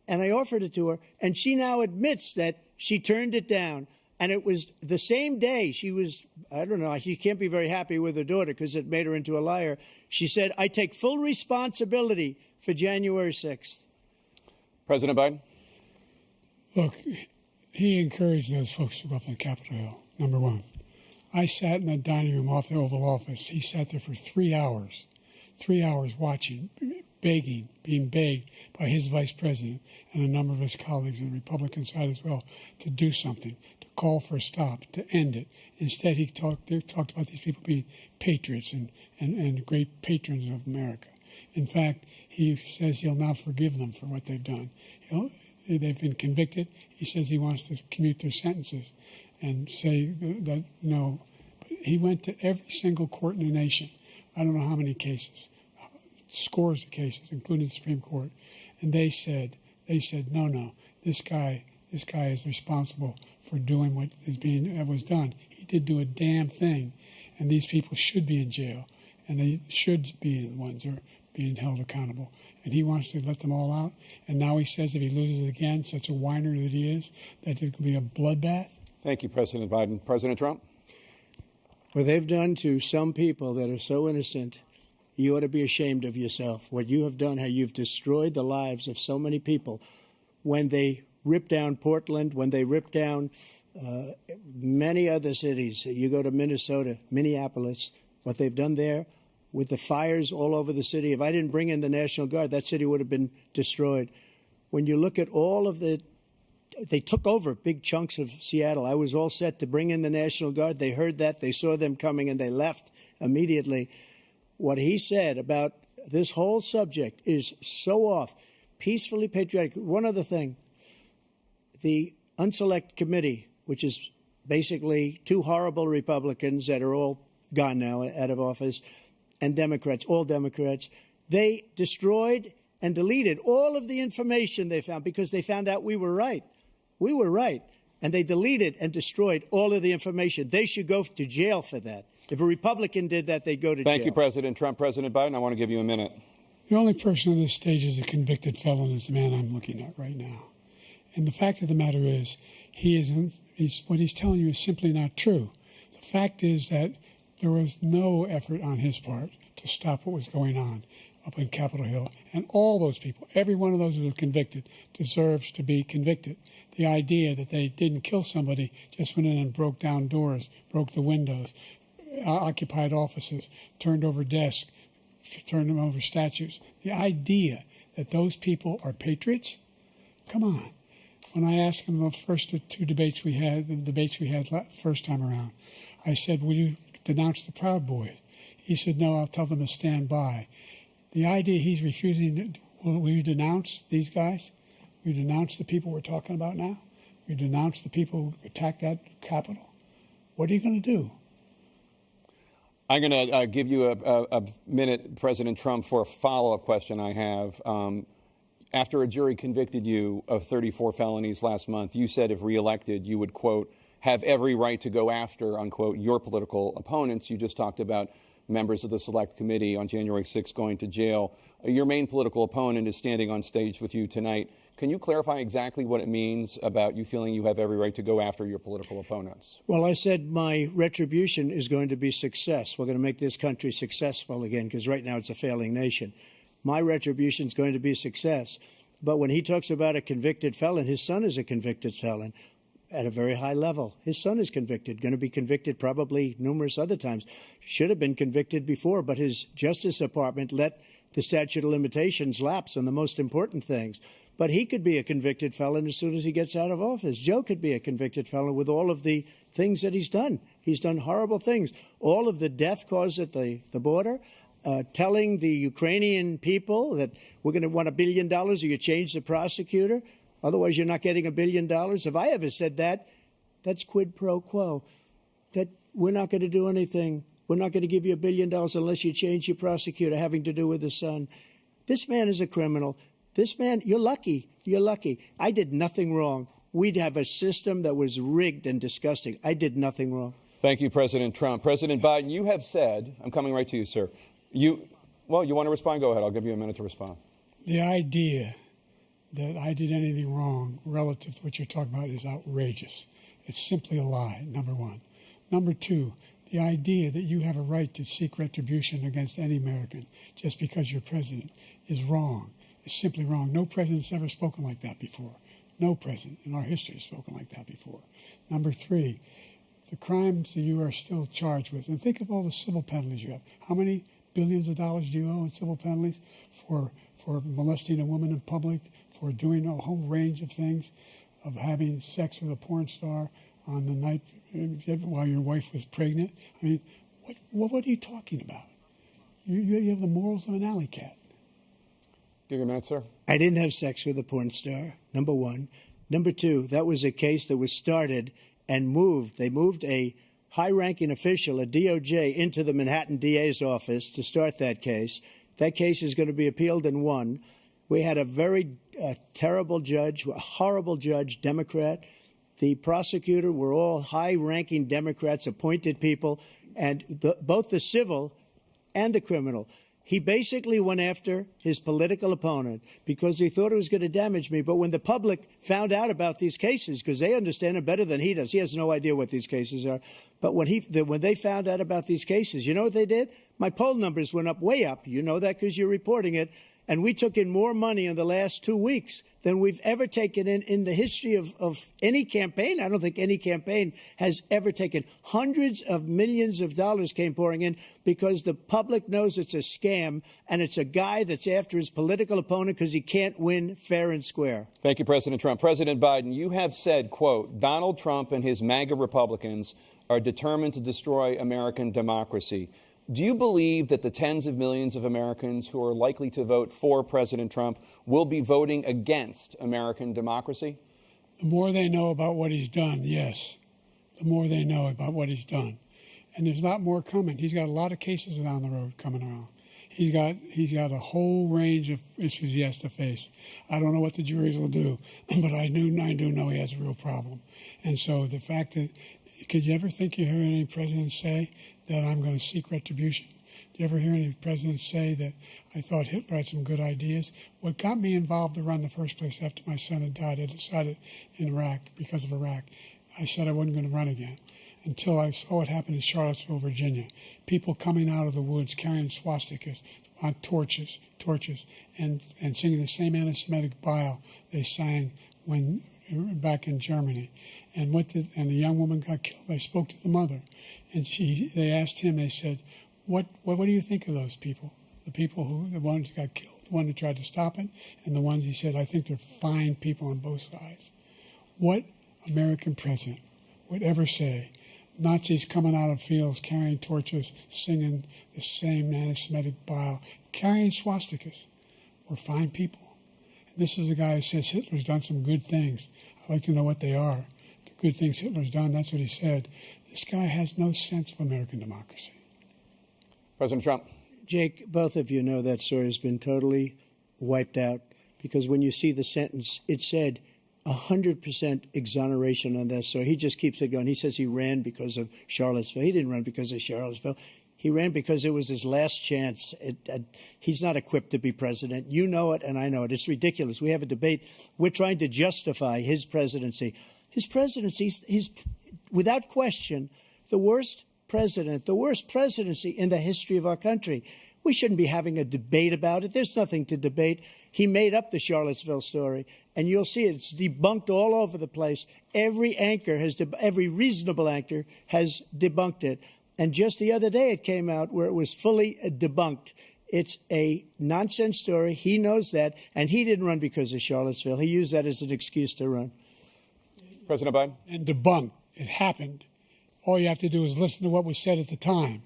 And I offered it to her. And she now admits that she turned it down. And it was the same day she was, I don't know, she can't be very happy with her daughter because it made her into a liar. She said, I take full responsibility for January 6th. President Biden? Look, he encouraged those folks to go up on Capitol Hill, number one. I sat in the dining room off the Oval Office. He sat there for 3 hours watching, begging, being begged by his vice president and a number of his colleagues on the Republican side as well to do something, to call for a stop, to end it. Instead, they talked about these people being patriots and great patrons of America. In fact, he says he'll now forgive them for what they've done. They've been convicted. He says he wants to commute their sentences and say that no. But he went to every single court in the nation. I don't know how many cases, scores of cases, including the Supreme Court. And they said, no, this guy is responsible for doing what was done. He did do a damn thing. And these people should be in jail. And they should be the ones who are being held accountable. And he wants to let them all out. And now he says if he loses again, such a whiner that he is, that it could be a bloodbath. Thank you, President Biden. President Trump? What they've done to some people that are so innocent, you ought to be ashamed of yourself. What you have done, how you've destroyed the lives of so many people. When they ripped down Portland, when they ripped down many other cities, you go to Minnesota, Minneapolis, what they've done there, with the fires all over the city. If I didn't bring in the National Guard, that city would have been destroyed. When you look at all of they took over big chunks of Seattle. I was all set to bring in the National Guard. They heard that. They saw them coming, and they left immediately. What he said about this whole subject is so off. Peacefully patriotic. One other thing. The Unselect Committee, which is basically two horrible Republicans that are all gone now out of office, and Democrats, all Democrats, they destroyed and deleted all of the information they found because they found out we were right. We were right. And they deleted and destroyed all of the information. They should go to jail for that. If a Republican did that, they'd go to jail. Thank you, President Trump. President Biden, I want to give you a minute. The only person on this stage is a convicted felon is the man I'm looking at right now. And the fact of the matter is, what he's telling you is simply not true. The fact is that there was no effort on his part to stop what was going on up in Capitol Hill. And all those people, every one of those who were convicted, deserves to be convicted. The idea that they didn't kill somebody, just went in and broke down doors, broke the windows, occupied offices, turned over desks, turned over statues. The idea that those people are patriots? Come on. When I asked him the first two debates we had, first time around, I said, will you denounce the Proud Boys? He said, no, I'll tell them to stand by. The idea he's refusing, will you denounce these guys? Will you denounce the people we're talking about now? Will you denounce the people who attacked that Capitol? What are you going to do? I'm going to give you a minute, President Trump, for a follow-up question I have. After a jury convicted you of 34 felonies last month, you said if reelected, you would, quote, have every right to go after, unquote, your political opponents. You just talked about members of the Select Committee on January 6th going to jail. Your main political opponent is standing on stage with you tonight. Can you clarify exactly what it means about you feeling you have every right to go after your political opponents? Well, I said my retribution is going to be success. We're going to make this country successful again, because right now it's a failing nation. My retribution is going to be success. But when he talks about a convicted felon, his son is a convicted felon at a very high level. His son is convicted, going to be convicted probably numerous other times. Should have been convicted before, but his Justice Department let the statute of limitations lapse on the most important things. But he could be a convicted felon as soon as he gets out of office. Joe could be a convicted felon with all of the things that he's done. He's done horrible things. All of the death caused at the border, telling the Ukrainian people that we're going to want $1 billion or you change the prosecutor. Otherwise, you're not getting $1 billion. If I ever said that, that's quid pro quo. That we're not going to do anything. We're not going to give you $1 billion unless you change your prosecutor, having to do with the son. This man is a criminal. This man, you're lucky. You're lucky. I did nothing wrong. We'd have a system that was rigged and disgusting. I did nothing wrong. Thank you, President Trump. President Biden, you have said, I'm coming right to you, sir. You want to respond? Go ahead. I'll give you a minute to respond. The idea that I did anything wrong relative to what you're talking about is outrageous. It's simply a lie, number one. Number two, the idea that you have a right to seek retribution against any American just because you're president is wrong. It's simply wrong. No president's ever spoken like that before. No president in our history has spoken like that before. Number three, the crimes that you are still charged with, and think of all the civil penalties you have. How many billions of dollars do you owe in civil penalties for molesting a woman in public, for doing a whole range of things, of having sex with a porn star on the night while your wife was pregnant? I mean, what are you talking about? You have the morals of an alley cat. Give you a minute, sir. I didn't have sex with a porn star, number one. Number two, that was a case that was started and moved. They moved a high-ranking official, a DOJ, into the Manhattan DA's office to start that case. That case is going to be appealed and won. We had a very terrible judge, a horrible judge, Democrat. The prosecutor were all high-ranking Democrats, appointed people, and both the civil and the criminal. He basically went after his political opponent because he thought it was going to damage me. But when the public found out about these cases, because they understand it better than he does, he has no idea what these cases are. But when they found out about these cases, you know what they did? My poll numbers went up, way up. You know that because you're reporting it. And we took in more money in the last 2 weeks than we've ever taken in the history of any campaign. I don't think any campaign has ever taken. Hundreds of millions of dollars came pouring in because the public knows it's a scam, and it's a guy that's after his political opponent because he can't win fair and square. Thank you, President Trump. President Biden, you have said, quote, Donald Trump and his MAGA Republicans are determined to destroy American democracy. Do you believe that the tens of millions of Americans who are likely to vote for President Trump will be voting against American democracy? The more they know about what he's done, yes. The more they know about what he's done. And there's a lot more coming. He's got a lot of cases down the road coming around. He's got a whole range of issues he has to face. I don't know what the juries will do, but I do know he has a real problem. And so the fact that, could you ever think you heard any president say that I'm going to seek retribution? Do you ever hear any president say that I thought Hitler had some good ideas? What got me involved to run in the first place after my son had died, I decided in Iraq, because of Iraq, I said I wasn't going to run again until I saw what happened in Charlottesville, Virginia. People coming out of the woods carrying swastikas on torches, and singing the same anti-Semitic bile they sang when back in Germany. And the young woman got killed. I spoke to the mother, and they asked him. They said, "What do you think of those people? The ones who got killed, the one who tried to stop it, and the ones," he said, "I think they're fine people on both sides." What American president would ever say Nazis coming out of fields carrying torches, singing the same anti-Semitic bile, carrying swastikas were fine people? And this is the guy who says Hitler's done some good things. I'd like to know what they are. Good things Hitler's done, that's what he said. This guy has no sense of American democracy. President Trump. Jake, both of you know that story has been totally wiped out because when you see the sentence, it said 100% exoneration on that. So he just keeps it going. He says he ran because of Charlottesville. He didn't run because of Charlottesville. He ran because it was his last chance. He's not equipped to be president. You know it, and I know it. It's ridiculous. We have a debate. We're trying to justify his presidency. His presidency, he's without question the worst president, the worst presidency in the history of our country. We shouldn't be having a debate about it. There's nothing to debate. He made up the Charlottesville story, and you'll see it's debunked all over the place. Every reasonable anchor has debunked it. And just the other day it came out where it was fully debunked. It's a nonsense story. He knows that, and he didn't run because of Charlottesville. He used that as an excuse to run. President Biden? And debunked. It happened. All you have to do is listen to what was said at the time.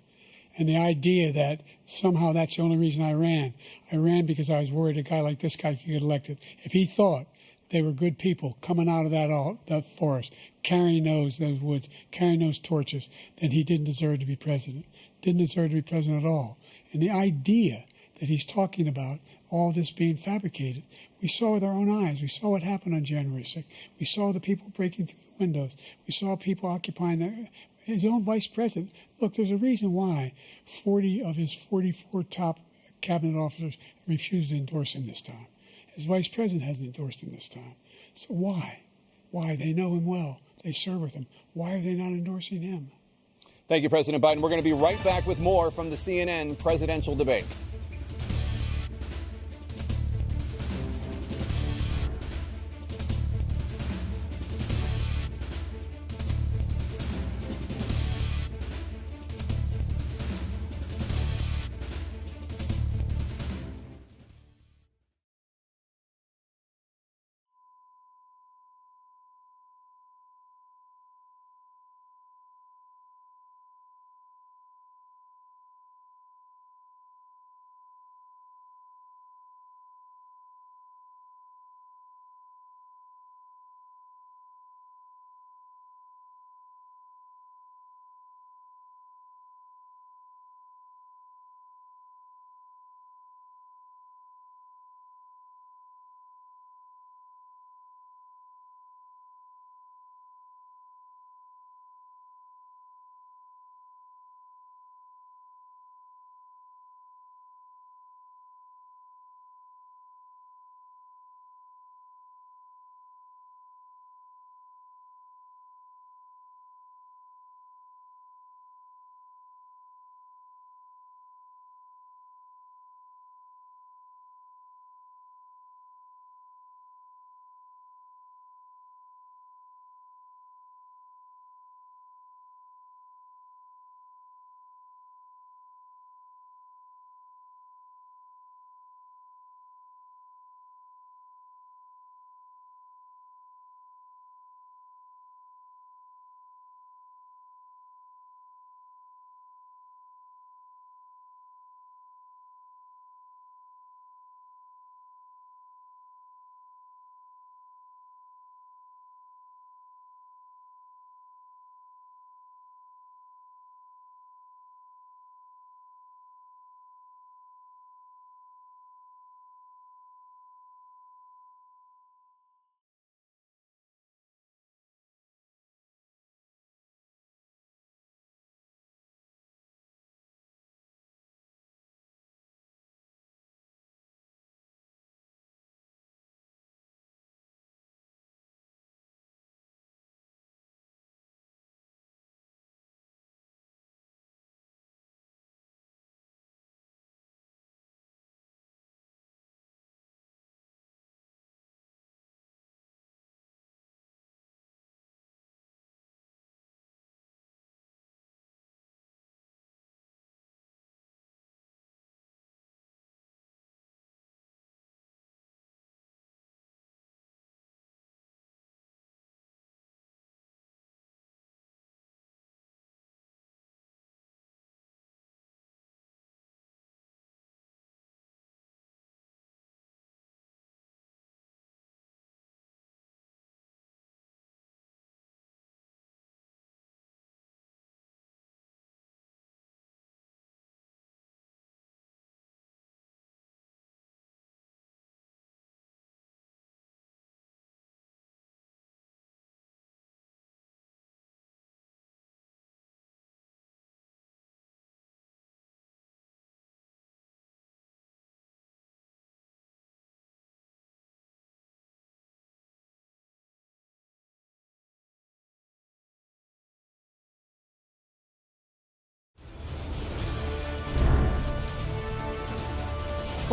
And the idea that somehow that's the only reason I ran because I was worried a guy like this guy could get elected. If he thought they were good people coming out of that forest, carrying those woods, carrying those torches, then he didn't deserve to be president. Didn't deserve to be president at all. And the idea that he's talking about all this being fabricated, we saw with our own eyes. We saw what happened on January 6th. We saw the people breaking through the windows. We saw people occupying his own vice president. Look, there's a reason why 40 of his 44 top cabinet officers refused to endorse him this time. His vice president hasn't endorsed him this time. So why? Why? They know him well. They serve with him. Why are they not endorsing him? Thank you, President Biden. We're going to be right back with more from the CNN presidential debate.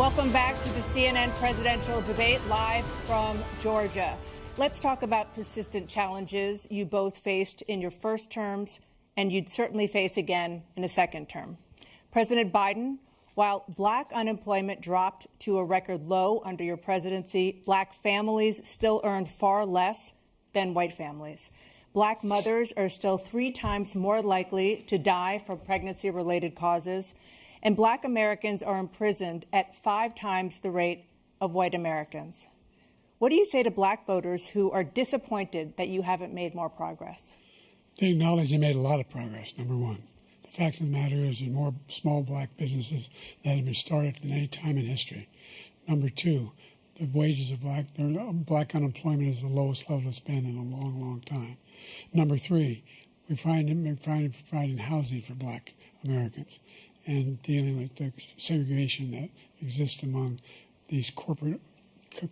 Welcome back to the CNN presidential debate live from Georgia. Let's talk about persistent challenges you both faced in your first terms and you'd certainly face again in a second term. President Biden, while black unemployment dropped to a record low under your presidency, black families still earned far less than white families. Black mothers are still 3 times more likely to die from pregnancy-related causes, and black Americans are imprisoned at 5 times the rate of white Americans. What do you say to black voters who are disappointed that you haven't made more progress? They acknowledge they made a lot of progress, number one. The fact of the matter is there's more small black businesses that have been started than any time in history. Number two, the wages of black unemployment is the lowest level it's been in a long, long time. Number three, we're providing housing for black Americans and dealing with the segregation that exists among these corporations that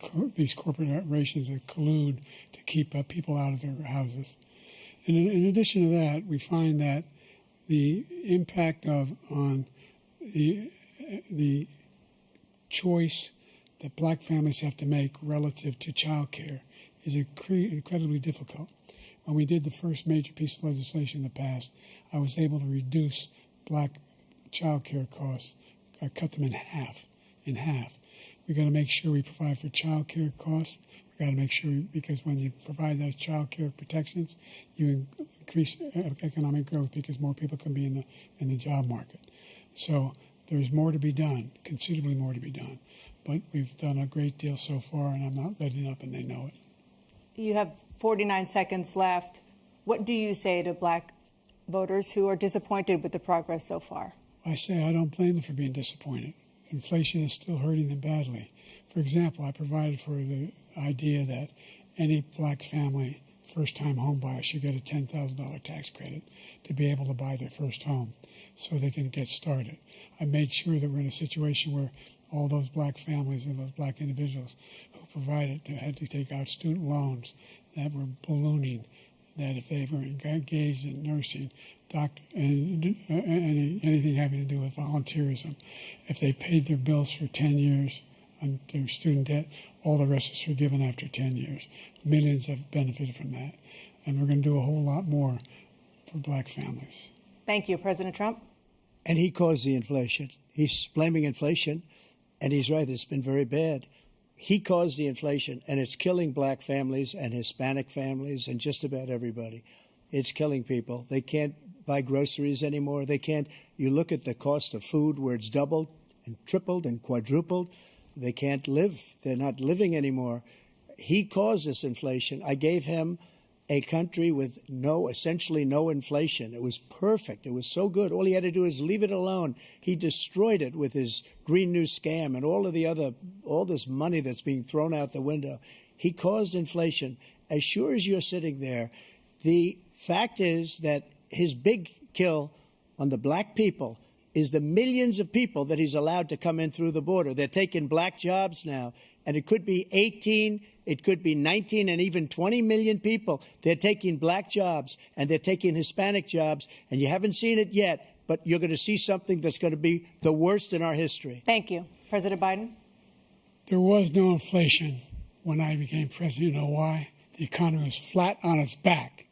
collude to keep people out of their houses. And in addition to that, we find that the impact on the choice that black families have to make relative to child care is incredibly difficult. When we did the first major piece of legislation in the past, I was able to reduce black child care costs. I cut them in half. We've got to make sure we provide for child care costs. We've got to make sure, because when you provide those child care protections, you increase economic growth because more people can be in the job market. So there's more to be done, considerably more to be done. But we've done a great deal so far, and I'm not letting up, and they know it. You have 49 seconds left. What do you say to black voters who are disappointed with the progress so far? I say I don't blame them for being disappointed. Inflation is still hurting them badly. For example, I provided for the idea that any black family, first-time home buyer, should get a $10,000 tax credit to be able to buy their first home so they can get started. I made sure that we're in a situation where all those black families and those black individuals who had to take out student loans that were ballooning, that if they were engaged in nursing, anything having to do with volunteerism, if they paid their bills for 10 years on their student debt, all the rest is forgiven after 10 years. Millions have benefited from that. And we're going to do a whole lot more for black families. Thank you, President Trump. And he caused the inflation. He's blaming inflation, and he's right, it's been very bad. He caused the inflation, and it's killing black families and Hispanic families and just about everybody. It's killing people. They can't buy groceries anymore. They can't. You look at the cost of food where it's doubled and tripled and quadrupled. They can't live. They're not living anymore. He caused this inflation. I gave him a country with essentially no inflation. It was perfect. It was so good. All he had to do is leave it alone. He destroyed it with his Green New scam and all this money that's being thrown out the window. He caused inflation. As sure as you're sitting there, the fact is that his big kill on the black people is the millions of people that he's allowed to come in through the border. They're taking black jobs now, and it could be 18, it could be 19, and even 20 million people. They're taking black jobs, and they're taking Hispanic jobs, and you haven't seen it yet, but you're going to see something that's going to be the worst in our history. Thank you. President Biden? There was no inflation when I became president. You know why? The economy was flat on its back.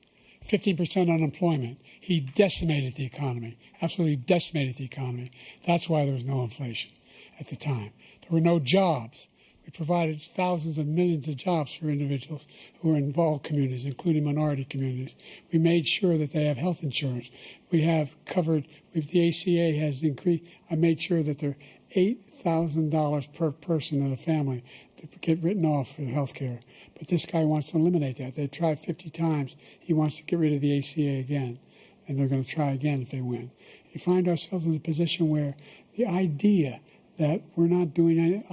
15% unemployment. He decimated the economy, absolutely decimated the economy. That's why there was no inflation at the time. There were no jobs. We provided thousands of millions of jobs for individuals who are in all communities, including minority communities. We made sure that they have health insurance. We have covered, the ACA has increased. I made sure that they're $8,000 per person in a family to get written off for health care. But this guy wants to eliminate that. They tried 50 times. He wants to get rid of the ACA again, and they're going to try again if they win. We find ourselves in a position where the idea that we're not doing anything,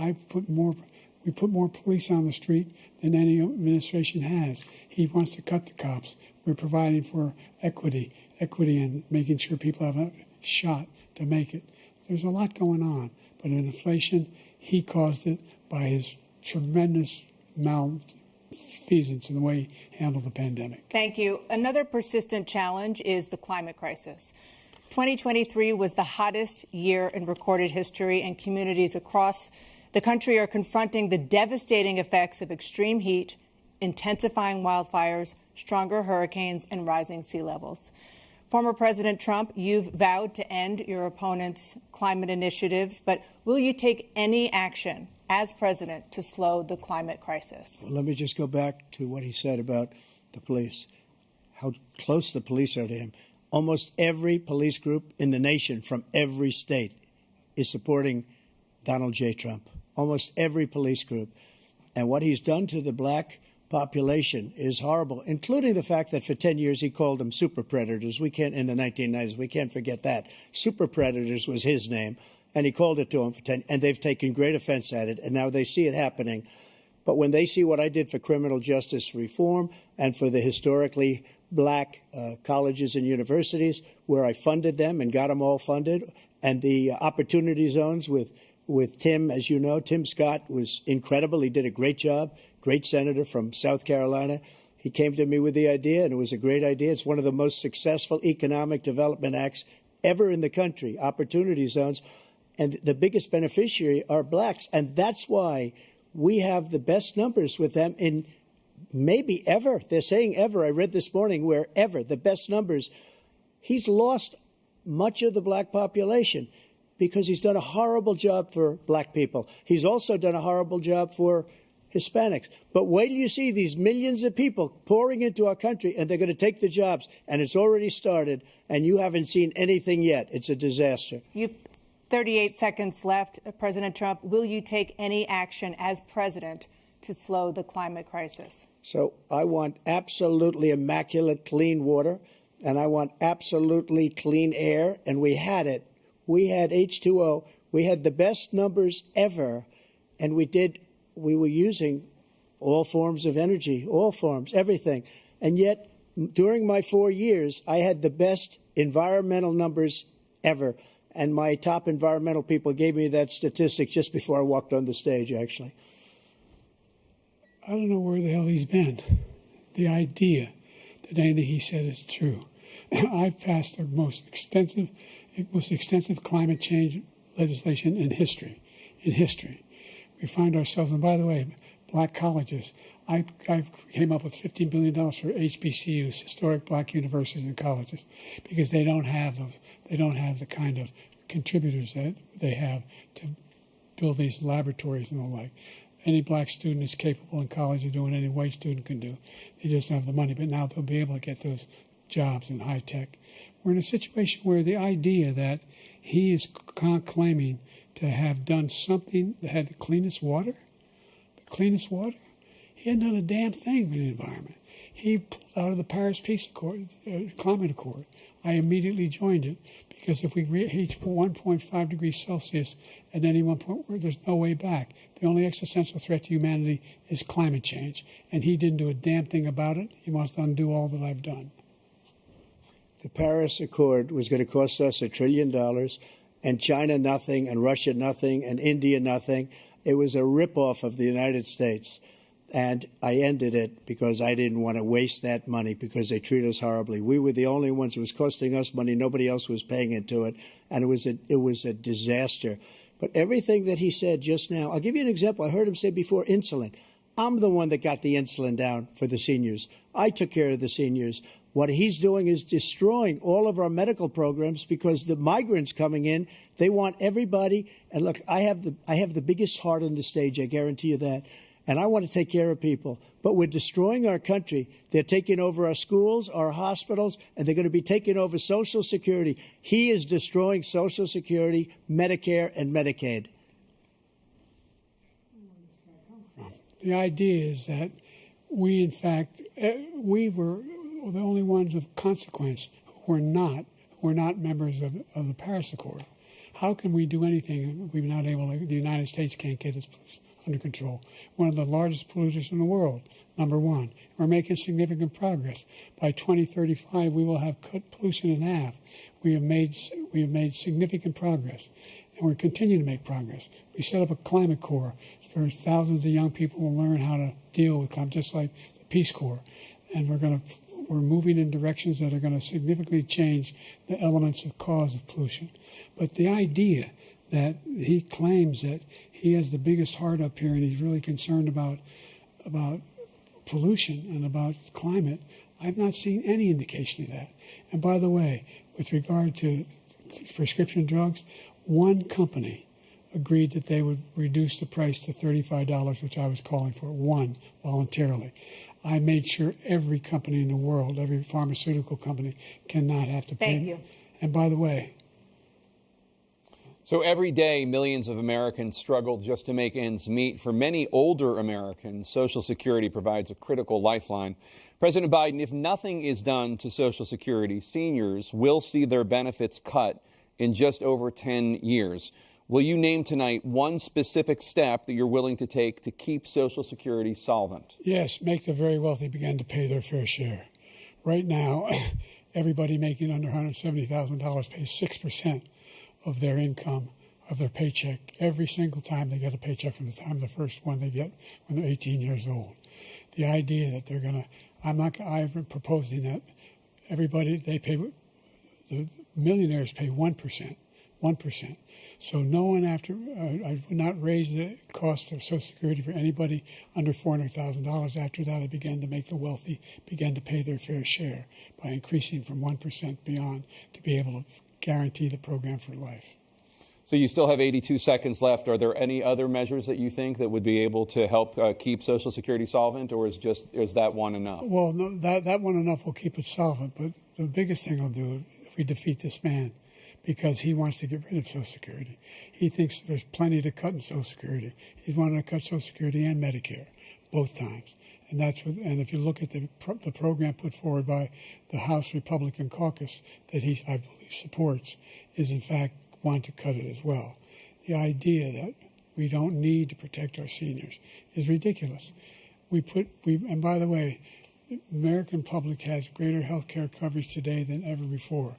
we put more police on the street than any administration has. He wants to cut the cops. We're providing for equity and making sure people have a shot to make it. There's a lot going on, but in inflation, he caused it by his tremendous malfeasance in the way he handled the pandemic. Thank you. Another persistent challenge is the climate crisis. 2023 was the hottest year in recorded history, and communities across the country are confronting the devastating effects of extreme heat, intensifying wildfires, stronger hurricanes, and rising sea levels. Former President Trump, you've vowed to end your opponent's climate initiatives, but will you take any action as president to slow the climate crisis? Well, let me just go back to what he said about the police, how close the police are to him. Almost every police group in the nation from every state is supporting Donald J. Trump. Almost every police group. And what he's done to the black population is horrible, including the fact that for 10 years he called them super predators. We can't, in the 1990s, we can't forget that. Super predators was his name, and he called it to them for 10, and they've taken great offense at it, and now they see it happening. But when they see what I did for criminal justice reform and for the historically black colleges and universities, where I funded them and got them all funded, and the opportunity zones with Tim, as you know, Tim Scott was incredible. He did a great job, great senator from South Carolina. He came to me with the idea, and it was a great idea. It's one of the most successful economic development acts ever in the country, opportunity zones. And the biggest beneficiary are blacks. And that's why we have the best numbers with them in maybe ever. They're saying ever. I read this morning where ever, the best numbers. He's lost much of the black population because he's done a horrible job for black people. He's also done a horrible job for Hispanics. But wait till you see these millions of people pouring into our country, and they're going to take the jobs, and it's already started, and you haven't seen anything yet. It's a disaster. You've 38 seconds left. President Trump, will you take any action as president to slow the climate crisis? So I want absolutely immaculate clean water, and I want absolutely clean air, and we had it. We had H2O. We had the best numbers ever, and we were using all forms of energy, all forms, everything. And yet, during my 4 years, I had the best environmental numbers ever. And my top environmental people gave me that statistic just before I walked on the stage, actually. I don't know where the hell he's been. The idea that anything he said is true. I've passed the most extensive climate change legislation in history. We find ourselves, and by the way, black colleges, I came up with $15 billion for HBCUs, historic black universities and colleges, because they don't have the kind of contributors that they have to build these laboratories and the like. Any black student is capable in college of doing any white student can do. They just don't have the money, but now they'll be able to get those jobs in high tech. We're in a situation where the idea that he is claiming to have done something that had the cleanest water, he hadn't done a damn thing for the environment. He pulled out of the Paris Peace Accord, Climate Accord. I immediately joined it because if we reach 1.5 degrees Celsius at any one point, there's no way back. The only existential threat to humanity is climate change, and he didn't do a damn thing about it. He wants to undo all that I've done. The Paris Accord was going to cost us $1 trillion, and China nothing, and Russia nothing, and India nothing. It was a ripoff of the United States. And I ended it because I didn't want to waste that money because they treat us horribly. We were the only ones. It was costing us money. Nobody else was paying into it. And it was a disaster. But everything that he said just now, I'll give you an example. I heard him say before insulin. I'm the one that got the insulin down for the seniors. I took care of the seniors. What he's doing is destroying all of our medical programs because the migrants coming in, they want everybody. And look, I have the biggest heart on the stage. I guarantee you that. And I want to take care of people. But we're destroying our country. They're taking over our schools, our hospitals, and they're going to be taking over Social Security. He is destroying Social Security, Medicare, and Medicaid. The idea is that we, in fact, we were the only ones of consequence who were not members of the Paris Accord. How can we do anything if we're not able to, the United States can't get its under control? One of the largest polluters in the world, number one. We're making significant progress. By 2035, we will have cut pollution in half. We have made significant progress, and we're continuing to make progress. We set up a climate corps for thousands of young people who will learn how to deal with climate, just like the Peace Corps. And we're moving in directions that are going to significantly change the elements of cause of pollution. But the idea that he claims that he has the biggest heart up here, and he's really concerned about pollution and about climate. I've not seen any indication of that. And by the way, with regard to prescription drugs, one company agreed that they would reduce the price to $35, which I was calling for, one, voluntarily. I made sure every company in the world, every pharmaceutical company, cannot have to pay. Thank you. And by the way, so every day, millions of Americans struggle just to make ends meet. For many older Americans, Social Security provides a critical lifeline. President Biden, if nothing is done to Social Security, seniors will see their benefits cut in just over 10 years. Will you name tonight one specific step that you're willing to take to keep Social Security solvent? yes, make the very wealthy begin to pay their fair share. Right now, everybody making under $170,000 pays 6% of their income, of their paycheck, every single time they get a paycheck from the time the first one they get when they're 18 years old. The idea that they're going to, I'm proposing that everybody, the millionaires pay 1%. So no one I would not raise the cost of Social Security for anybody under $400,000. After that, I began to make the wealthy begin to pay their fair share by increasing from 1% beyond to be able to guarantee the program for life. So you still have 82 seconds left. Are there any other measures that you think that would be able to help keep Social Security solvent, or is that one enough? Well, no, that one enough will keep it solvent, but the biggest thing I'll do if we defeat this man, because he wants to get rid of Social Security. He thinks there's plenty to cut in Social Security. He's wanting to cut Social Security and Medicare, both times. And and if you look at the program put forward by the House Republican caucus that I believe supports, is in fact want to cut it as well. The idea that we don't need to protect our seniors is ridiculous. And by the way, the American public has greater health care coverage today than ever before.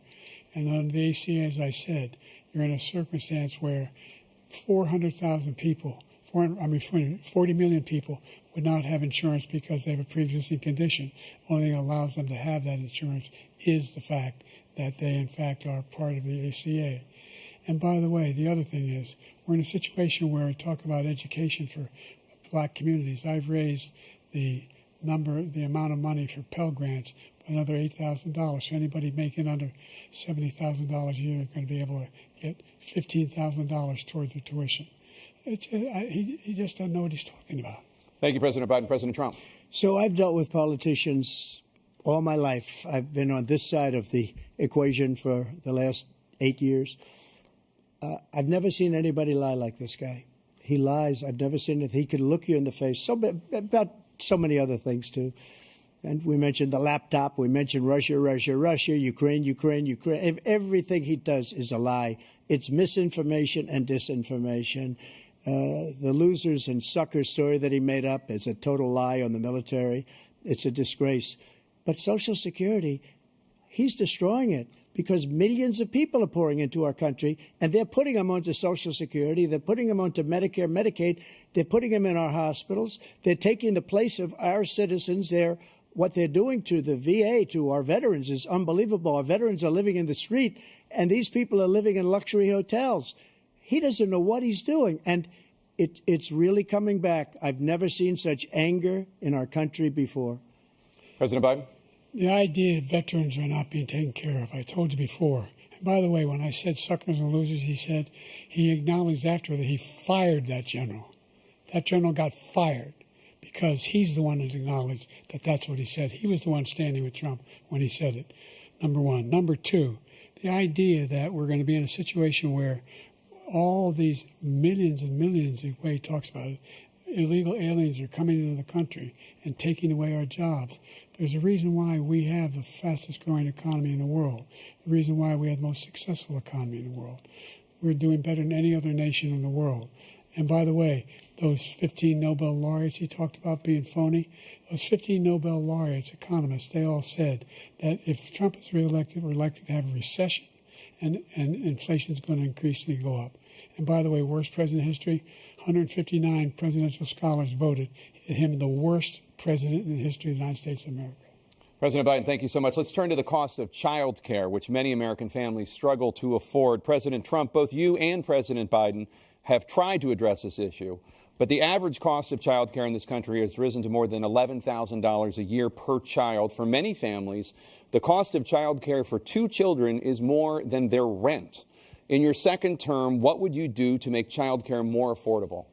And under the ACA, as I said, you're in a circumstance where 400,000 people, 40 million people would not have insurance because they have a pre-existing condition. The only thing that allows them to have that insurance is the fact that they, in fact, are part of the ACA. And by the way, the other thing is, we're in a situation where we talk about education for black communities. I've raised the amount of money for Pell Grants by another $8,000. So anybody making under $70,000 a year is going to be able to get $15,000 towards their tuition. He just doesn't know what he's talking about. Thank you, President Biden. President Trump. So I've dealt with politicians all my life. I've been on this side of the equation for the last 8 years. I've never seen anybody lie like this guy. He lies. I've never seen it. He could look you in the face about so many other things, too. And we mentioned the laptop. We mentioned Russia, Ukraine. Everything he does is a lie. It's misinformation and disinformation. The losers and suckers story that he made up is a total lie on the military. It's a disgrace. But Social Security, he's destroying it because millions of people are pouring into our country, and they're putting them onto Social Security. They're putting them onto Medicare, Medicaid. They're putting them in our hospitals. They're taking the place of our citizens. What they're doing to the VA, to our veterans, is unbelievable. Our veterans are living in the street, and these people are living in luxury hotels. He doesn't know what he's doing, and it's really coming back. I've never seen such anger in our country before. President Biden. The idea that veterans are not being taken care of, I told you before. And by the way, when I said suckers and losers, he acknowledged after that he fired that general. That general got fired because he's the one that acknowledged that that's what he said. He was the one standing with Trump when he said it, number one. Number two, the idea that we're going to be in a situation where all these millions and millions, the way he talks about it, illegal aliens are coming into the country and taking away our jobs. There's a reason why we have the fastest growing economy in the world, the reason why we have the most successful economy in the world. We're doing better than any other nation in the world. And by the way, those 15 Nobel laureates he talked about being phony, those 15 Nobel laureates, economists, they all said that if Trump is reelected, we're likely to have a recession and inflation is going to increasingly go up. And by the way, worst president in history, 159 presidential scholars voted him the worst president in the history of the United States of America. President Biden, thank you so much. Let's turn to the cost of child care, which many American families struggle to afford. President Trump, both you and President Biden have tried to address this issue. But the average cost of child care in this country has risen to more than $11,000 a year per child. For many families, the cost of child care for 2 children is more than their rent. In your second term, what would you do to make child care more affordable?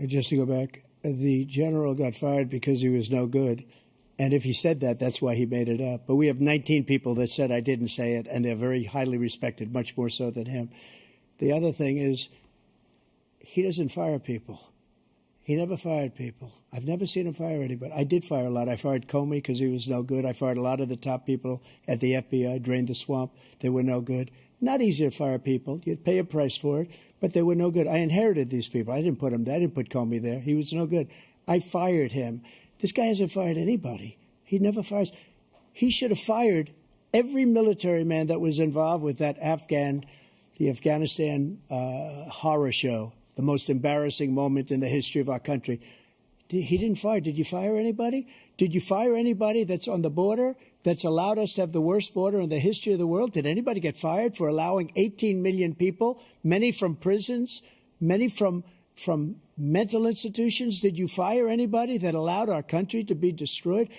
Just to go back, the general got fired because he was no good. And if he said that, that's why he made it up. But we have 19 people that said I didn't say it, and they're very highly respected, much more so than him. The other thing is, he doesn't fire people. He never fired people. I've never seen him fire anybody. I did fire a lot. I fired Comey because he was no good. I fired a lot of the top people at the FBI, drained the swamp. They were no good. Not easy to fire people. You'd pay a price for it, but they were no good. I inherited these people. I didn't put them there. I didn't put Comey there. He was no good. I fired him. This guy hasn't fired anybody. He never fires. He should have fired every military man that was involved with that the Afghanistan horror show, the most embarrassing moment in the history of our country. He didn't fire. Did you fire anybody? Did you fire anybody that's on the border that's allowed us to have the worst border in the history of the world? Did anybody get fired for allowing 18 million people, many from prisons, many from mental institutions? Did you fire anybody that allowed our country to be destroyed?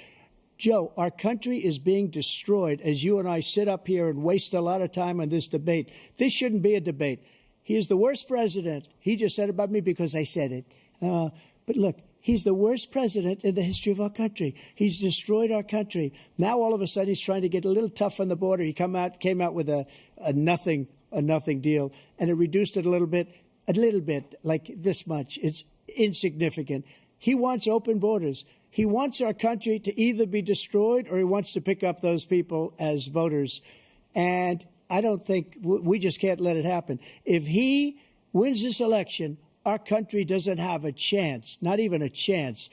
Joe, our country is being destroyed as you and I sit up here and waste a lot of time on this debate. This shouldn't be a debate. He is the worst president. He just said about me because I said it. But look, he's the worst president in the history of our country. He's destroyed our country. Now, all of a sudden, he's trying to get a little tough on the border. He came out with a nothing deal, and it reduced it a little bit, like this much. It's insignificant. He wants open borders. He wants our country to either be destroyed or he wants to pick up those people as voters. And I don't think we just can't let it happen. If he wins this election, our country doesn't have a chance, not even a chance,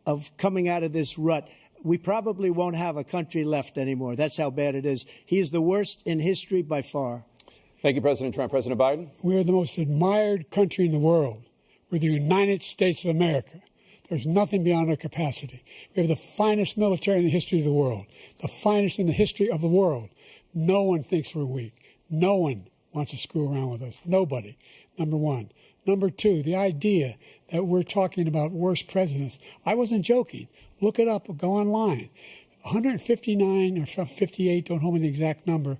of coming out of this rut. We probably won't have a country left anymore. That's how bad it is. He is the worst in history by far. Thank you, President Trump. President Biden? We are the most admired country in the world. We're the United States of America. There's nothing beyond our capacity. We have the finest military in the history of the world, the finest in the history of the world. No one thinks we're weak. No one wants to screw around with us. Nobody, number one. Number two, the idea that we're talking about worst presidents. I wasn't joking. Look it up. Go online. 159 or 58, don't hold me the exact number,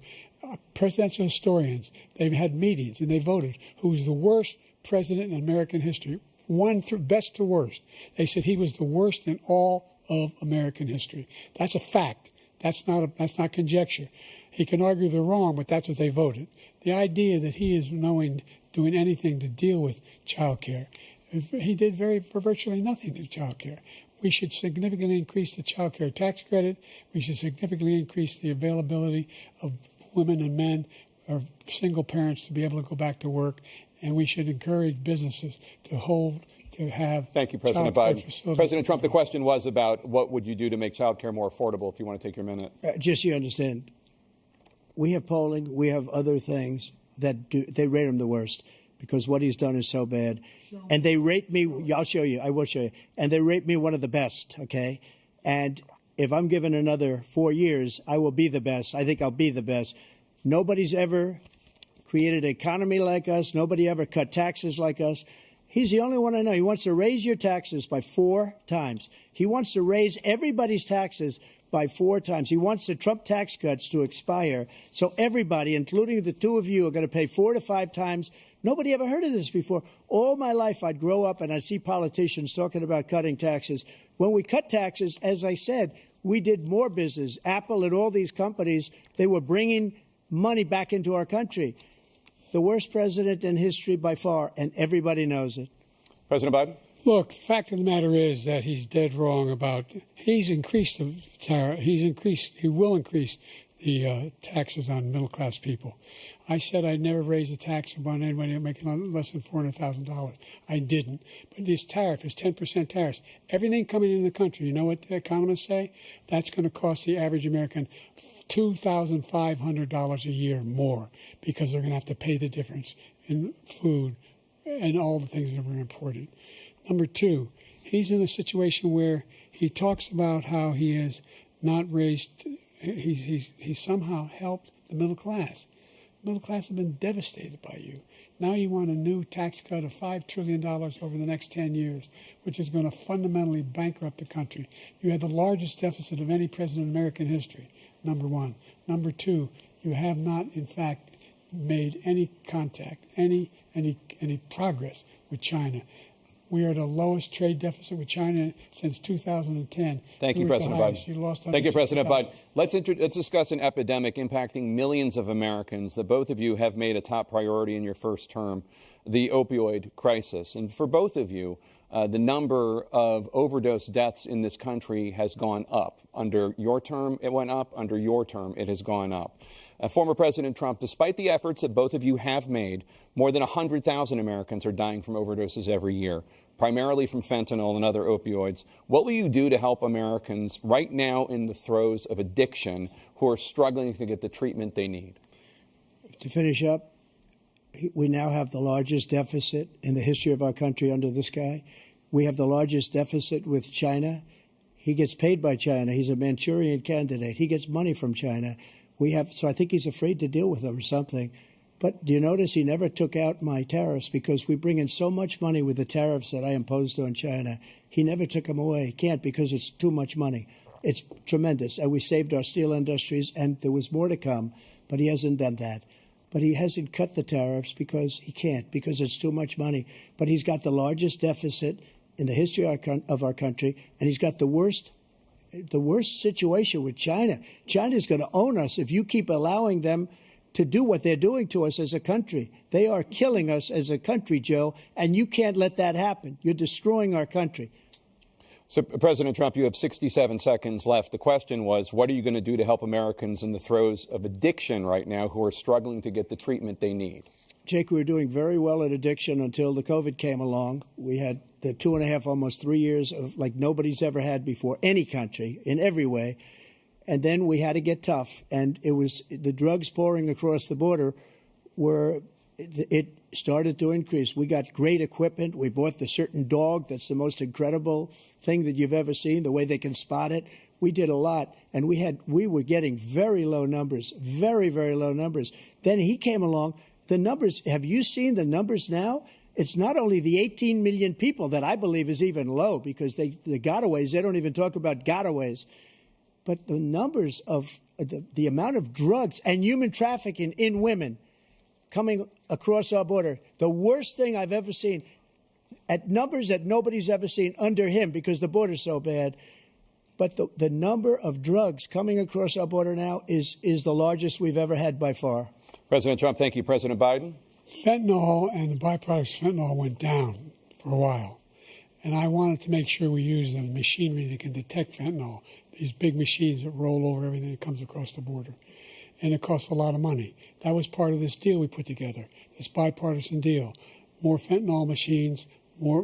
presidential historians. They've had meetings and they voted who's the worst president in American history. One through best to worst. They said he was the worst in all of American history. That's a fact. That's not conjecture. He can argue they're wrong, but that's what they voted. The idea that he is doing anything to deal with child care, he did virtually nothing to child care. We should significantly increase the child care tax credit. We should significantly increase the availability of women and men or single parents to be able to go back to work. And we should encourage businesses to have. Thank you, President Biden. President Trump, the question was about what would you do to make child care more affordable, if you want to take your minute. Just so you understand, we have polling, we have other things that they rate him the worst because what he's done is so bad. And they rate me, I'll show you, I will show you, and they rate me one of the best, okay? And if I'm given another 4 years, I will be the best. I think I'll be the best. Nobody's ever created an economy like us. Nobody ever cut taxes like us. He's the only one I know. He wants to raise your taxes by 4 times. He wants to raise everybody's taxes by 4 times. He wants the Trump tax cuts to expire. So everybody, including the two of you, are going to pay 4 to 5 times. Nobody ever heard of this before. All my life, I'd grow up and I'd see politicians talking about cutting taxes. When we cut taxes, as I said, we did more business. Apple and all these companies, they were bringing money back into our country. The worst president in history by far, and everybody knows it. President Biden? Look, the fact of the matter is that he's dead wrong about, he's increased the tariff, he will increase the taxes on middle-class people. I said I'd never raise the tax on anybody making less than $400,000. I didn't. But this tariff is 10% tariffs. Everything coming into the country, you know what the economists say? That's going to cost the average American $2,500 a year more because they're going to have to pay the difference in food and all the things that were important. Number two, he's in a situation where he talks about how he has not raised, he's somehow helped the middle class. Middle class have been devastated by you. Now you want a new tax cut of $5 trillion over the next 10 years, which is going to fundamentally bankrupt the country. You had the largest deficit of any president in American history, number one. Number two, you have not, in fact, made any contact, any progress with China. We are the lowest trade deficit with China since 2010. Thank you, President Biden. Thank you, President Biden. Let's discuss an epidemic impacting millions of Americans that both of you have made a top priority in your first term, the opioid crisis. And for both of you, the number of overdose deaths in this country has gone up. Under your term, it went up. Under your term, it has gone up. Former President Trump, despite the efforts that both of you have made, more than 100,000 Americans are dying from overdoses every year, primarily from fentanyl and other opioids. What will you do to help Americans right now in the throes of addiction who are struggling to get the treatment they need? To finish up, we now have the largest deficit in the history of our country under this guy. We have the largest deficit with China. He gets paid by China. He's a Manchurian candidate. He gets money from China. So I think he's afraid to deal with them or something. But do you notice he never took out my tariffs because we bring in so much money with the tariffs that I imposed on China. He never took them away. He can't because it's too much money. It's tremendous. And we saved our steel industries, and there was more to come, but he hasn't done that. But he hasn't cut the tariffs because he can't, because it's too much money. But he's got the largest deficit in the history of our country, and he's got the worst situation with China. China's going to own us if you keep allowing them to do what they're doing to us as a country. They are killing us as a country, Joe, and you can't let that happen. You're destroying our country. So, President Trump, you have 67 seconds left. The question was, what are you going to do to help Americans in the throes of addiction right now who are struggling to get the treatment they need? Jake, we were doing very well at addiction until the COVID came along. We had the 2.5, almost 3 years of like nobody's ever had before, any country, in every way. And then we had to get tough. And it was the drugs pouring across the border it started to increase. We got great equipment. We bought the certain dog that's the most incredible thing that you've ever seen, the way they can spot it. We did a lot, and we were getting very low numbers, very, very low numbers. Then he came along. The numbers, have you seen the numbers now? It's not only the 18 million people that I believe is even low because the gotaways, they don't even talk about gotaways. But the numbers of the amount of drugs and human trafficking in women coming across our border, the worst thing I've ever seen, at numbers that nobody's ever seen under him because the border's so bad. But the number of drugs coming across our border now is the largest we've ever had by far. President Trump, thank you. President Biden? Fentanyl and the byproducts of fentanyl went down for a while. And I wanted to make sure we use the machinery that can detect fentanyl, these big machines that roll over everything that comes across the border. And it costs a lot of money. That was part of this deal we put together, this bipartisan deal. More fentanyl machines, more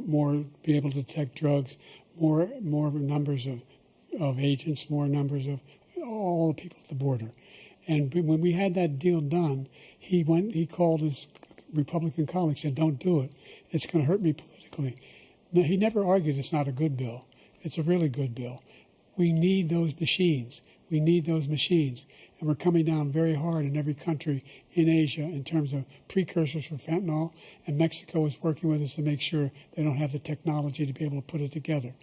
be able to detect drugs, more numbers of agents, more numbers of all the people at the border. And when we had that deal done, he called his Republican colleagues, said, don't do it. It's going to hurt me politically. No, he never argued it's not a good bill. It's a really good bill. We need those machines. We need those machines. And we're coming down very hard in every country in Asia in terms of precursors for fentanyl. And Mexico is working with us to make sure they don't have the technology to be able to put it together.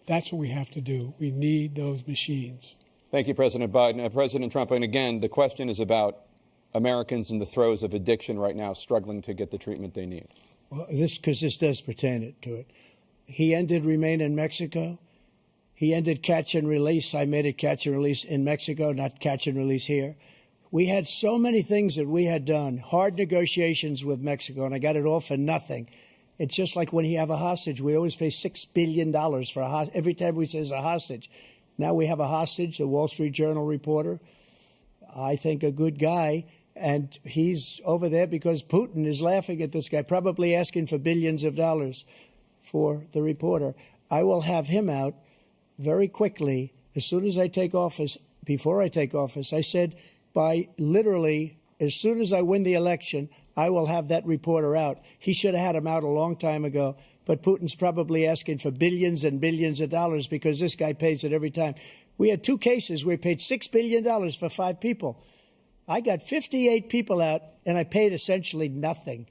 That's what we have to do. We need those machines. Thank you, President Biden. President Trump, and again, the question is about Americans in the throes of addiction right now struggling to get the treatment they need. Well, this does pertain to it. He ended Remain in Mexico. He ended catch and release. I made it catch and release in Mexico, not catch and release here. We had so many things that we had done, hard negotiations with Mexico, and I got it all for nothing. It's just like when you have a hostage. We always pay $6 billion for a hostage. Every time we say it's a hostage. Now we have a hostage, a Wall Street Journal reporter, I think a good guy, and he's over there because Putin is laughing at this guy, probably asking for billions of dollars for the reporter. I will have him out very quickly as soon as I take office. Before I take office, I said by literally as soon as I win the election, I will have that reporter out. He should have had him out a long time ago. But Putin's probably asking for billions and billions of dollars because this guy pays it every time. We had 2 cases where we paid $6 billion for 5 people. I got 58 people out, and I paid essentially nothing.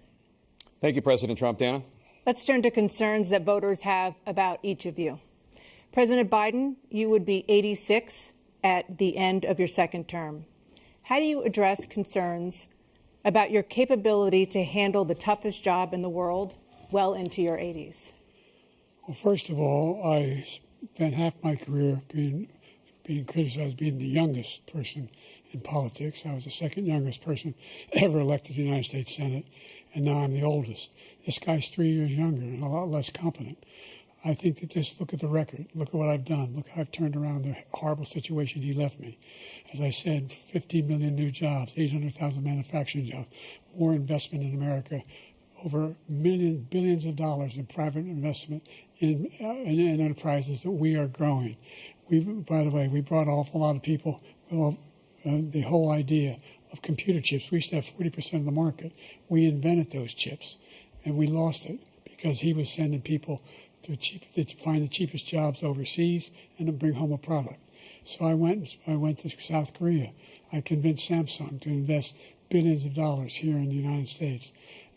Thank you, President Trump. Dana? Let's turn to concerns that voters have about each of you. President Biden, you would be 86 at the end of your second term. How do you address concerns about your capability to handle the toughest job in the world well into your 80s? Well, first of all, I spent half my career being criticized being the youngest person in politics. I was the second youngest person ever elected to the United States Senate, and now I'm the oldest. This guy's 3 years younger and a lot less competent. I think that just look at the record. Look at what I've done. Look how I've turned around the horrible situation he left me. As I said, 15 million new jobs, 800,000 manufacturing jobs, more investment in America, over billions of dollars in private investment in enterprises that we are growing. By the way, we brought an awful lot of people. Well, the whole idea of computer chips. We used to have 40% of the market. We invented those chips, and we lost it because he was sending people to find the cheapest jobs overseas and to bring home a product. So I went to South Korea. I convinced Samsung to invest billions of dollars here in the United States.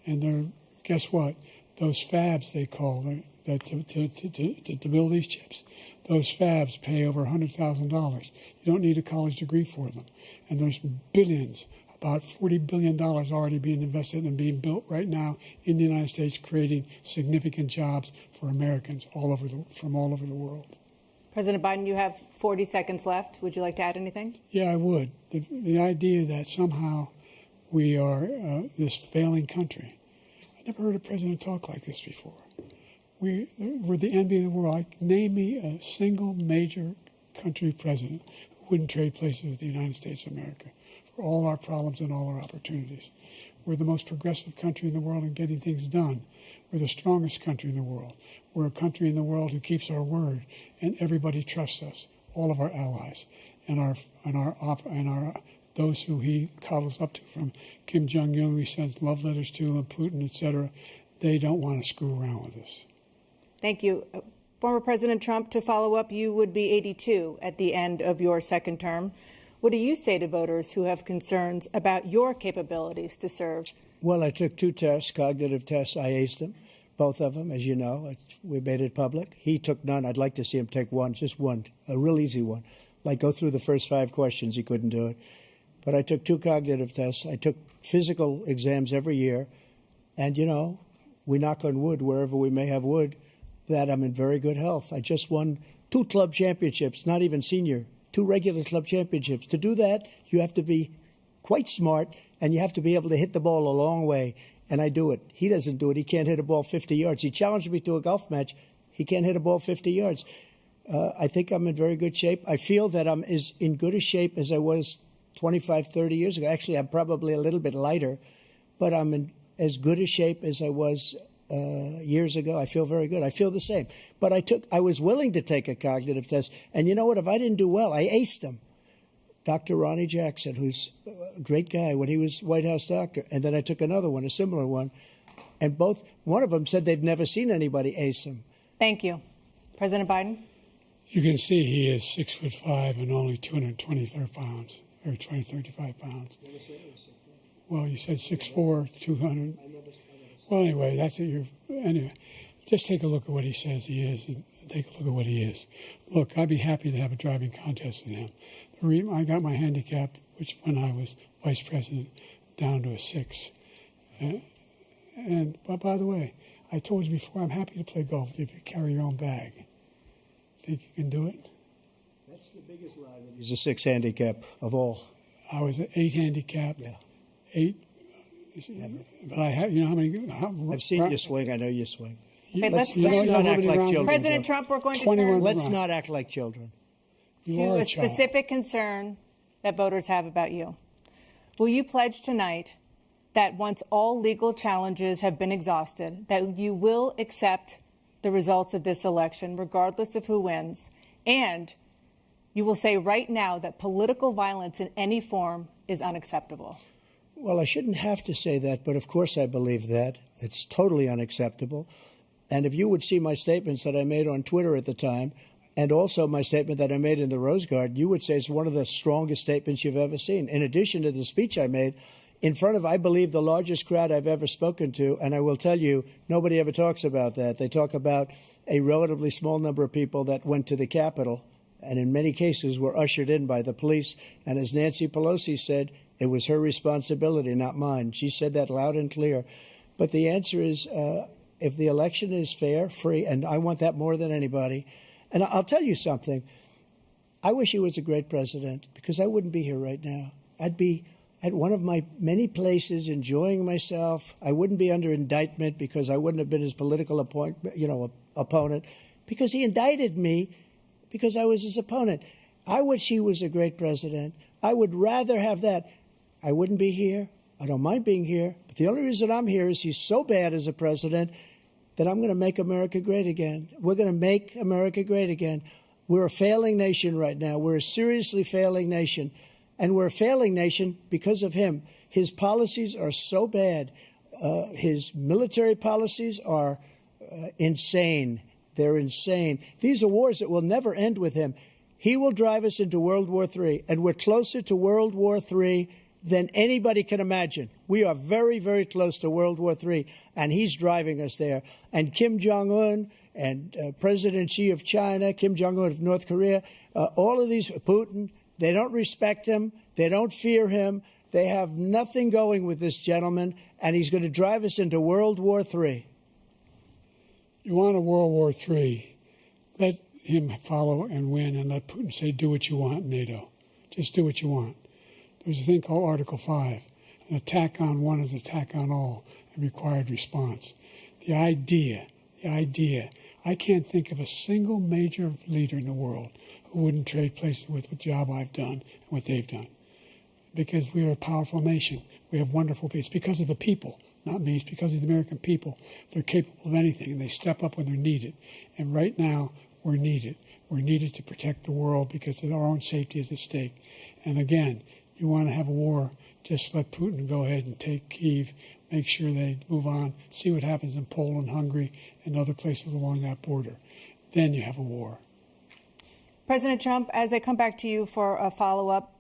And guess what? Those fabs, they call them, to build these chips, those fabs pay over $100,000. You don't need a college degree for them. And there's billions, about $40 billion already being invested and being built right now in the United States, creating significant jobs for Americans from all over the world. President Biden, you have 40 seconds left. Would you like to add anything? Yeah, I would. The idea that somehow we are this failing country. I never heard a president talk like this before. We're the envy of the world. Name me a single major country president who wouldn't trade places with the United States of America for all our problems and all our opportunities. We're the most progressive country in the world in getting things done. We're the strongest country in the world. We're a country in the world who keeps our word, and everybody trusts us, all of our allies, and those who he coddles up to, from Kim Jong-un, who he sends love letters to, and Putin, etc. They don't want to screw around with us. Thank you. Former President Trump, to follow up, you would be 82 at the end of your second term. What do you say to voters who have concerns about your capabilities to serve? Well, I took 2 tests, cognitive tests. I aced them, both of them, as you know. We made it public. He took none. I'd like to see him take one, just one, a real easy one. Like go through the first 5 questions. He couldn't do it. But I took 2 cognitive tests. I took physical exams every year. And, we knock on wood wherever we may have wood, that I'm in very good health. I just won 2 club championships, not even senior, 2 regular club championships. To do that, you have to be quite smart, and you have to be able to hit the ball a long way. And I do it. He doesn't do it. He can't hit a ball 50 yards. He challenged me to a golf match. He can't hit a ball 50 yards. I think I'm in very good shape. I feel that I'm as in good a shape as I was 25, 30 years ago. Actually, I'm probably a little bit lighter, but I'm in as good a shape as I was years ago. I feel very good. I feel the same. But I was willing to take a cognitive test. And you know what? If I didn't do well, I aced them. Dr. Ronnie Jackson, who's a great guy when he was White House doctor. And then I took another one, a similar one. And one of them said they've never seen anybody ace him. Thank you. President Biden? You can see he is 6'5" and only 223 pounds, or 235 pounds. Well, you said 6'4", 200. Well, anyway, anyway, just take a look at what he says he is, and take a look at what he is. Look, I'd be happy to have a driving contest with him. I got my handicap, which when I was vice president, down to a 6. But by the way, I told you before, I'm happy to play golf if you carry your own bag. Think you can do it? That's the biggest lie. He's a 6 handicap of all. I was an 8 handicap. Yeah. 8. But I have, how many? I've seen you swing. I know you swing. Okay, let's not act like children. President Trump, we're going to turn Let's not act like children. to a specific concern that voters have about you. Will you pledge tonight that once all legal challenges have been exhausted, that you will accept the results of this election, regardless of who wins, and you will say right now that political violence in any form is unacceptable? Well, I shouldn't have to say that, but of course I believe that. It's totally unacceptable. And if you would see my statements that I made on Twitter at the time, and also my statement that I made in the Rose Garden, you would say is one of the strongest statements you've ever seen. In addition to the speech I made in front of, I believe, the largest crowd I've ever spoken to, and I will tell you, nobody ever talks about that. They talk about a relatively small number of people that went to the Capitol, and in many cases were ushered in by the police. And as Nancy Pelosi said, it was her responsibility, not mine. She said that loud and clear. But the answer is, if the election is fair, free, and I want that more than anybody. And I'll tell you something. I wish he was a great president, because I wouldn't be here right now. I'd be at one of my many places enjoying myself. I wouldn't be under indictment because I wouldn't have been his political opponent, because he indicted me because I was his opponent. I wish he was a great president. I would rather have that. I wouldn't be here. I don't mind being here. But the only reason I'm here is he's so bad as a president that I'm going to make America great again. We're going to make America great again. We're a failing nation right now. We're a seriously failing nation. And we're a failing nation because of him. His policies are so bad. His military policies are insane. They're insane. These are wars that will never end with him. He will drive us into World War III, and we're closer to World War III than anybody can imagine. We are very, very close to World War III, and he's driving us there. And Kim Jong-un and President Xi of China, Kim Jong-un of North Korea, all of these, Putin, they don't respect him. They don't fear him. They have nothing going with this gentleman, and he's going to drive us into World War III. You want a World War III, let him follow and win, and let Putin say, do what you want, NATO. Just do what you want. There's a thing called Article 5. An attack on one is an attack on all, and required response. The idea, I can't think of a single major leader in the world who wouldn't trade places with the job I've done and what they've done. Because we are a powerful nation. We have wonderful people. It's because of the people, not me. It's because of the American people. They're capable of anything, and they step up when they're needed. And right now, we're needed. We're needed to protect the world because our own safety is at stake. And again, you want to have a war, just let Putin go ahead and take Kyiv, make sure they move on, see what happens in Poland, Hungary, and other places along that border. Then you have a war. President Trump, as I come back to you for a follow-up,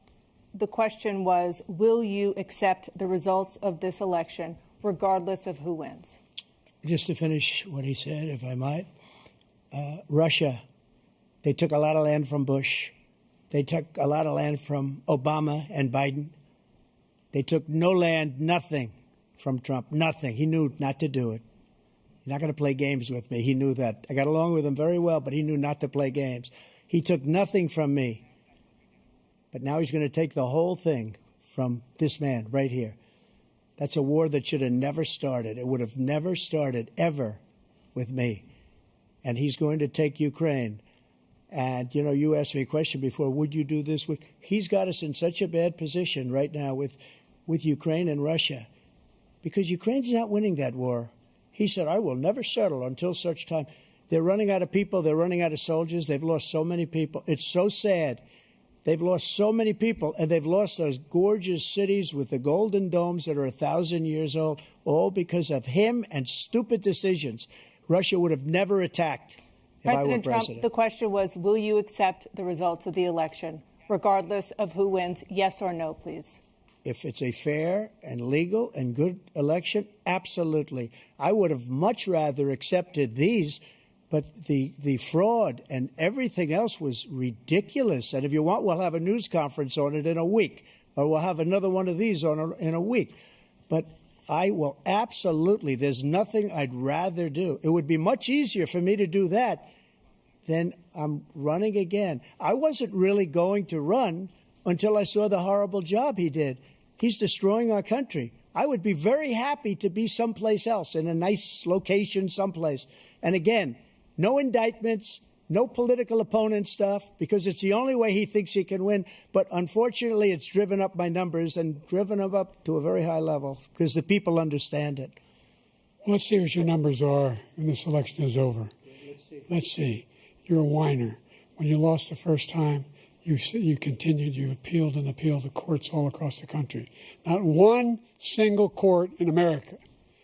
the question was, will you accept the results of this election, regardless of who wins? Just to finish what he said, if I might, Russia, they took a lot of land from Bush. They took a lot of land from Obama and Biden. They took no land, nothing from Trump, nothing. He knew not to do it. He's not going to play games with me. He knew that. I got along with him very well, but he knew not to play games. He took nothing from me. But now he's going to take the whole thing from this man right here. That's a war that should have never started. It would have never started ever with me. And he's going to take Ukraine. And, you know, you asked me a question before, would you do this? He's got us in such a bad position right now with Ukraine and Russia, because Ukraine's not winning that war. He said, I will never settle until such time. They're running out of people. They're running out of soldiers. They've lost so many people. It's so sad. They've lost so many people, and they've lost those gorgeous cities with the golden domes that are 1,000 years old, all because of him and stupid decisions. Russia would have never attacked if I were president. President Trump, the question was, will you accept the results of the election, regardless of who wins? Yes or no, please. If it's a fair and legal and good election, absolutely. I would have much rather accepted these, but the fraud and everything else was ridiculous. And if you want, we'll have a news conference on it in a week, or we'll have another one of these in a week. But I will absolutely, there's nothing I'd rather do. It would be much easier for me to do that than I'm running again. I wasn't really going to run until I saw the horrible job he did. He's destroying our country. I would be very happy to be someplace else, in a nice location someplace. And again, no indictments, no political opponent stuff, because it's the only way he thinks he can win. But unfortunately, it's driven up my numbers and driven them up to a very high level because the people understand it. Well, let's see what your numbers are when this election is over. Let's see. You're a whiner. When you lost the first time, you continued, you appealed and appealed to courts all across the country. Not one single court in America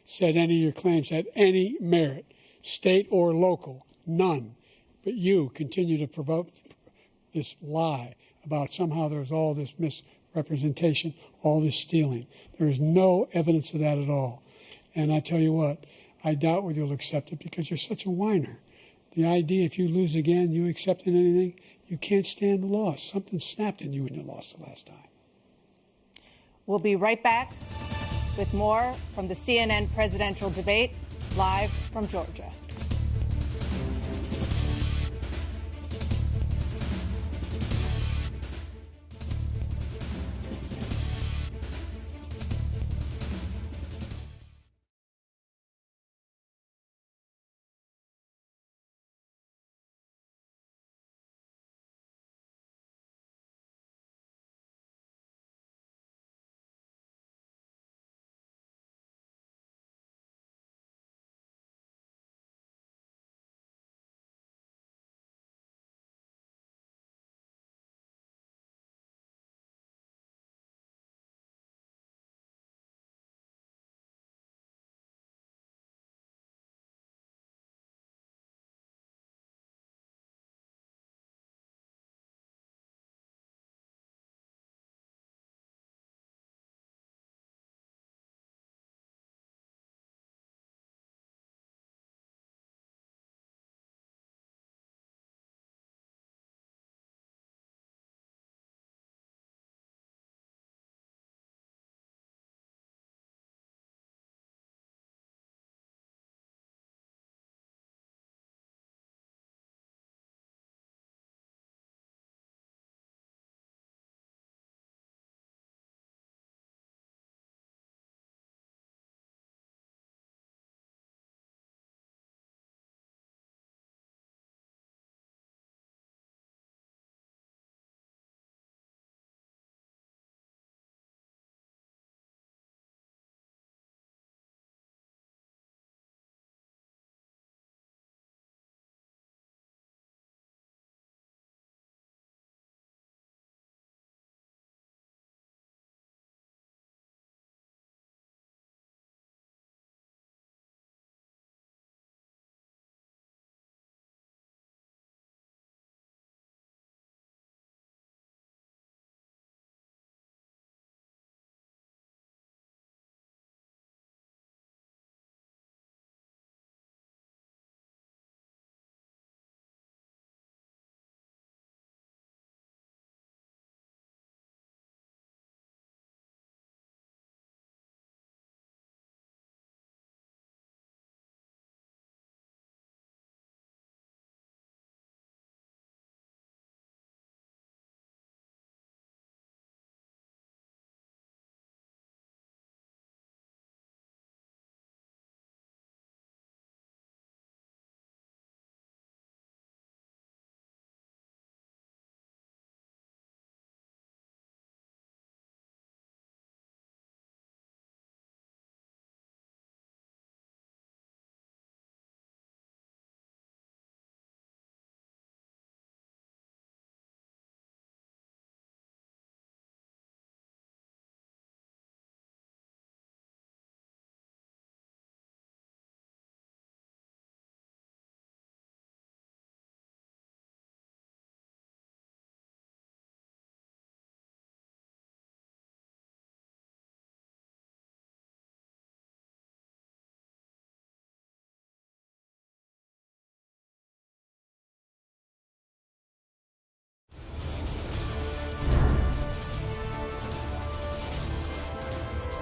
said any of your claims had any merit, state or local, none. But you continue to provoke this lie about somehow there's all this misrepresentation, all this stealing. There is no evidence of that at all. And I tell you what, I doubt whether you'll accept it because you're such a whiner. The idea if you lose again, you accepting anything, you can't stand the loss. Something snapped in you when you lost the last time. We'll be right back with more from the CNN presidential debate, live from Georgia.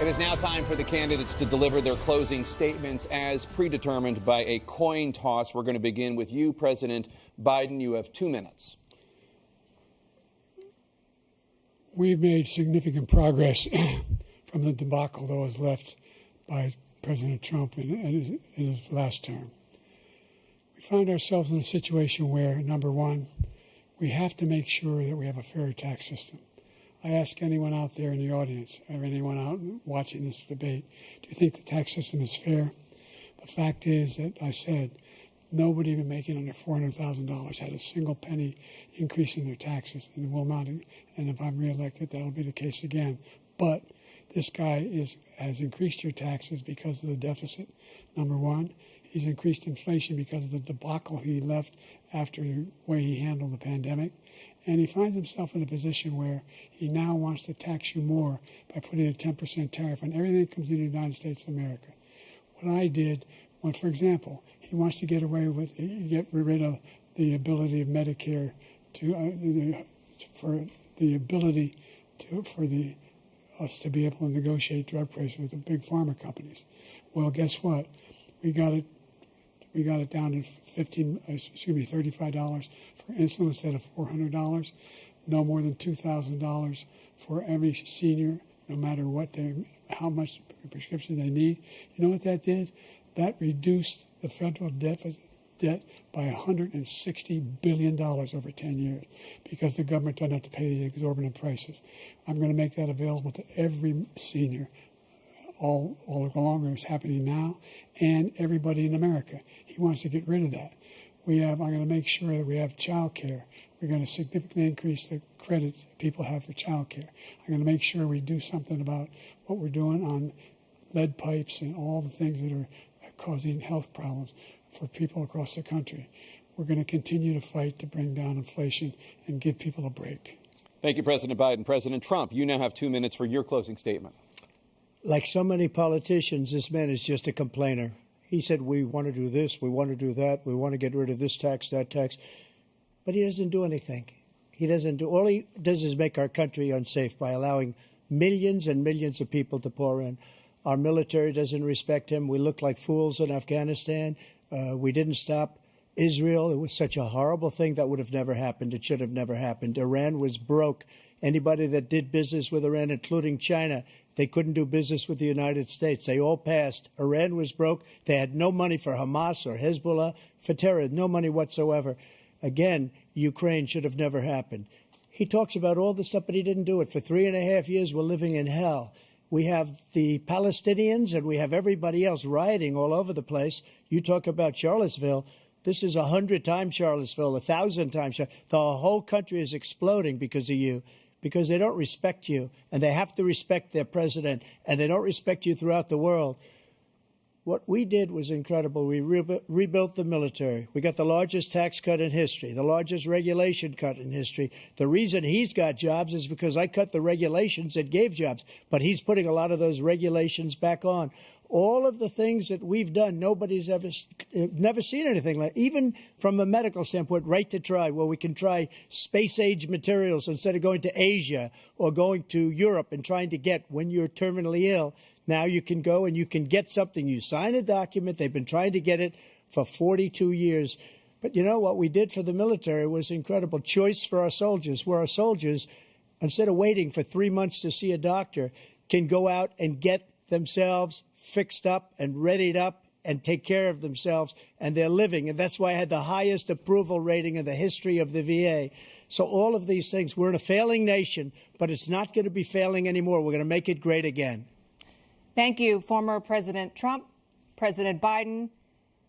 It is now time for the candidates to deliver their closing statements as predetermined by a coin toss. We're going to begin with you, President Biden. You have 2 minutes. We've made significant progress from the debacle that was left by President Trump in his last term. We find ourselves in a situation where, number one, we have to make sure that we have a fair tax system. I ask anyone out there in the audience or anyone out watching this debate, do you think the tax system is fair? The fact is that I said nobody even making under $400,000 had a single penny increase in their taxes and will not. And if I'm reelected, that'll be the case again. But this guy has increased your taxes because of the deficit, number one. He's increased inflation because of the debacle he left after the way he handled the pandemic. And he finds himself in a position where he now wants to tax you more by putting a 10% tariff on everything that comes into the United States of America. What I did, when, for example, he wants to get rid of the ability of Medicare us to be able to negotiate drug prices with the big pharma companies. Well, guess what? We got it down to $35 for insulin instead of $400. No more than $2,000 for every senior, no matter how much prescription they need. You know what that did? That reduced the federal debt by $160 billion over 10 years because the government doesn't have to pay the exorbitant prices. I'm going to make that available to every senior all along, it's happening now, and everybody in America. He wants to get rid of that. I'm going to make sure that we have child care. We're going to significantly increase the credits people have for child care. I'm going to make sure we do something about what we're doing on lead pipes and all the things that are causing health problems for people across the country. We're going to continue to fight to bring down inflation and give people a break. Thank you, President Biden. President Trump, you now have 2 minutes for your closing statement. Like so many politicians, this man is just a complainer. He said, we want to do this, we want to do that, we want to get rid of this tax, that tax. But he doesn't do anything. All he does is make our country unsafe by allowing millions and millions of people to pour in. Our military doesn't respect him. We look like fools in Afghanistan. We didn't stop Israel. It was such a horrible thing that would have never happened. It should have never happened. Iran was broke. Anybody that did business with Iran, including China, they couldn't do business with the United States. They all passed. Iran was broke. They had no money for Hamas or Hezbollah, for terror, no money whatsoever. Again, Ukraine should have never happened. He talks about all this stuff, but he didn't do it. For 3.5 years, we're living in hell. We have the Palestinians and we have everybody else rioting all over the place. You talk about Charlottesville. This is 100 times Charlottesville, 1,000 times. The whole country is exploding because of you, because they don't respect you, and they have to respect their president, and they don't respect you throughout the world. What we did was incredible. We rebuilt the military. We got the largest tax cut in history, the largest regulation cut in history. The reason he's got jobs is because I cut the regulations that gave jobs, but he's putting a lot of those regulations back on. All of the things that we've done, nobody's never seen anything like. Even from a medical standpoint, right to try, where we can try space-age materials instead of going to Asia or going to Europe and trying to get when you're terminally ill. Now you can go and you can get something. You sign a document. They've been trying to get it for 42 years. But you know what we did for the military was incredible. Choice for our soldiers, where our soldiers, instead of waiting for 3 months to see a doctor, can go out and get themselves fixed up and readied up and take care of themselves, and they're living. And that's why I had the highest approval rating in the history of the VA. So all of these things, we're in a failing nation, but it's not going to be failing anymore. We're going to make it great again. Thank you, former President Trump, President Biden.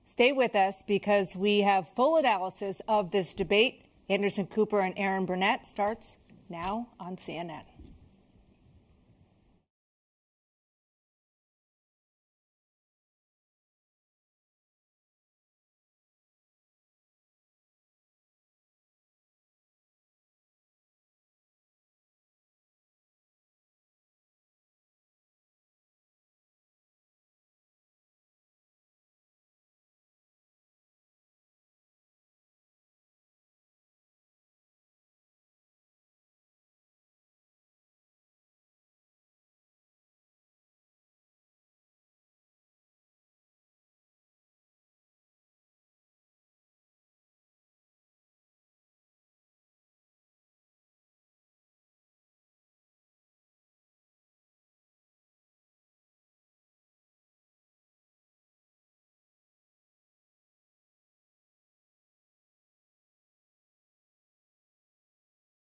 Stay with us because we have full analysis of this debate. Anderson Cooper and Aaron Burnett starts now on CNN.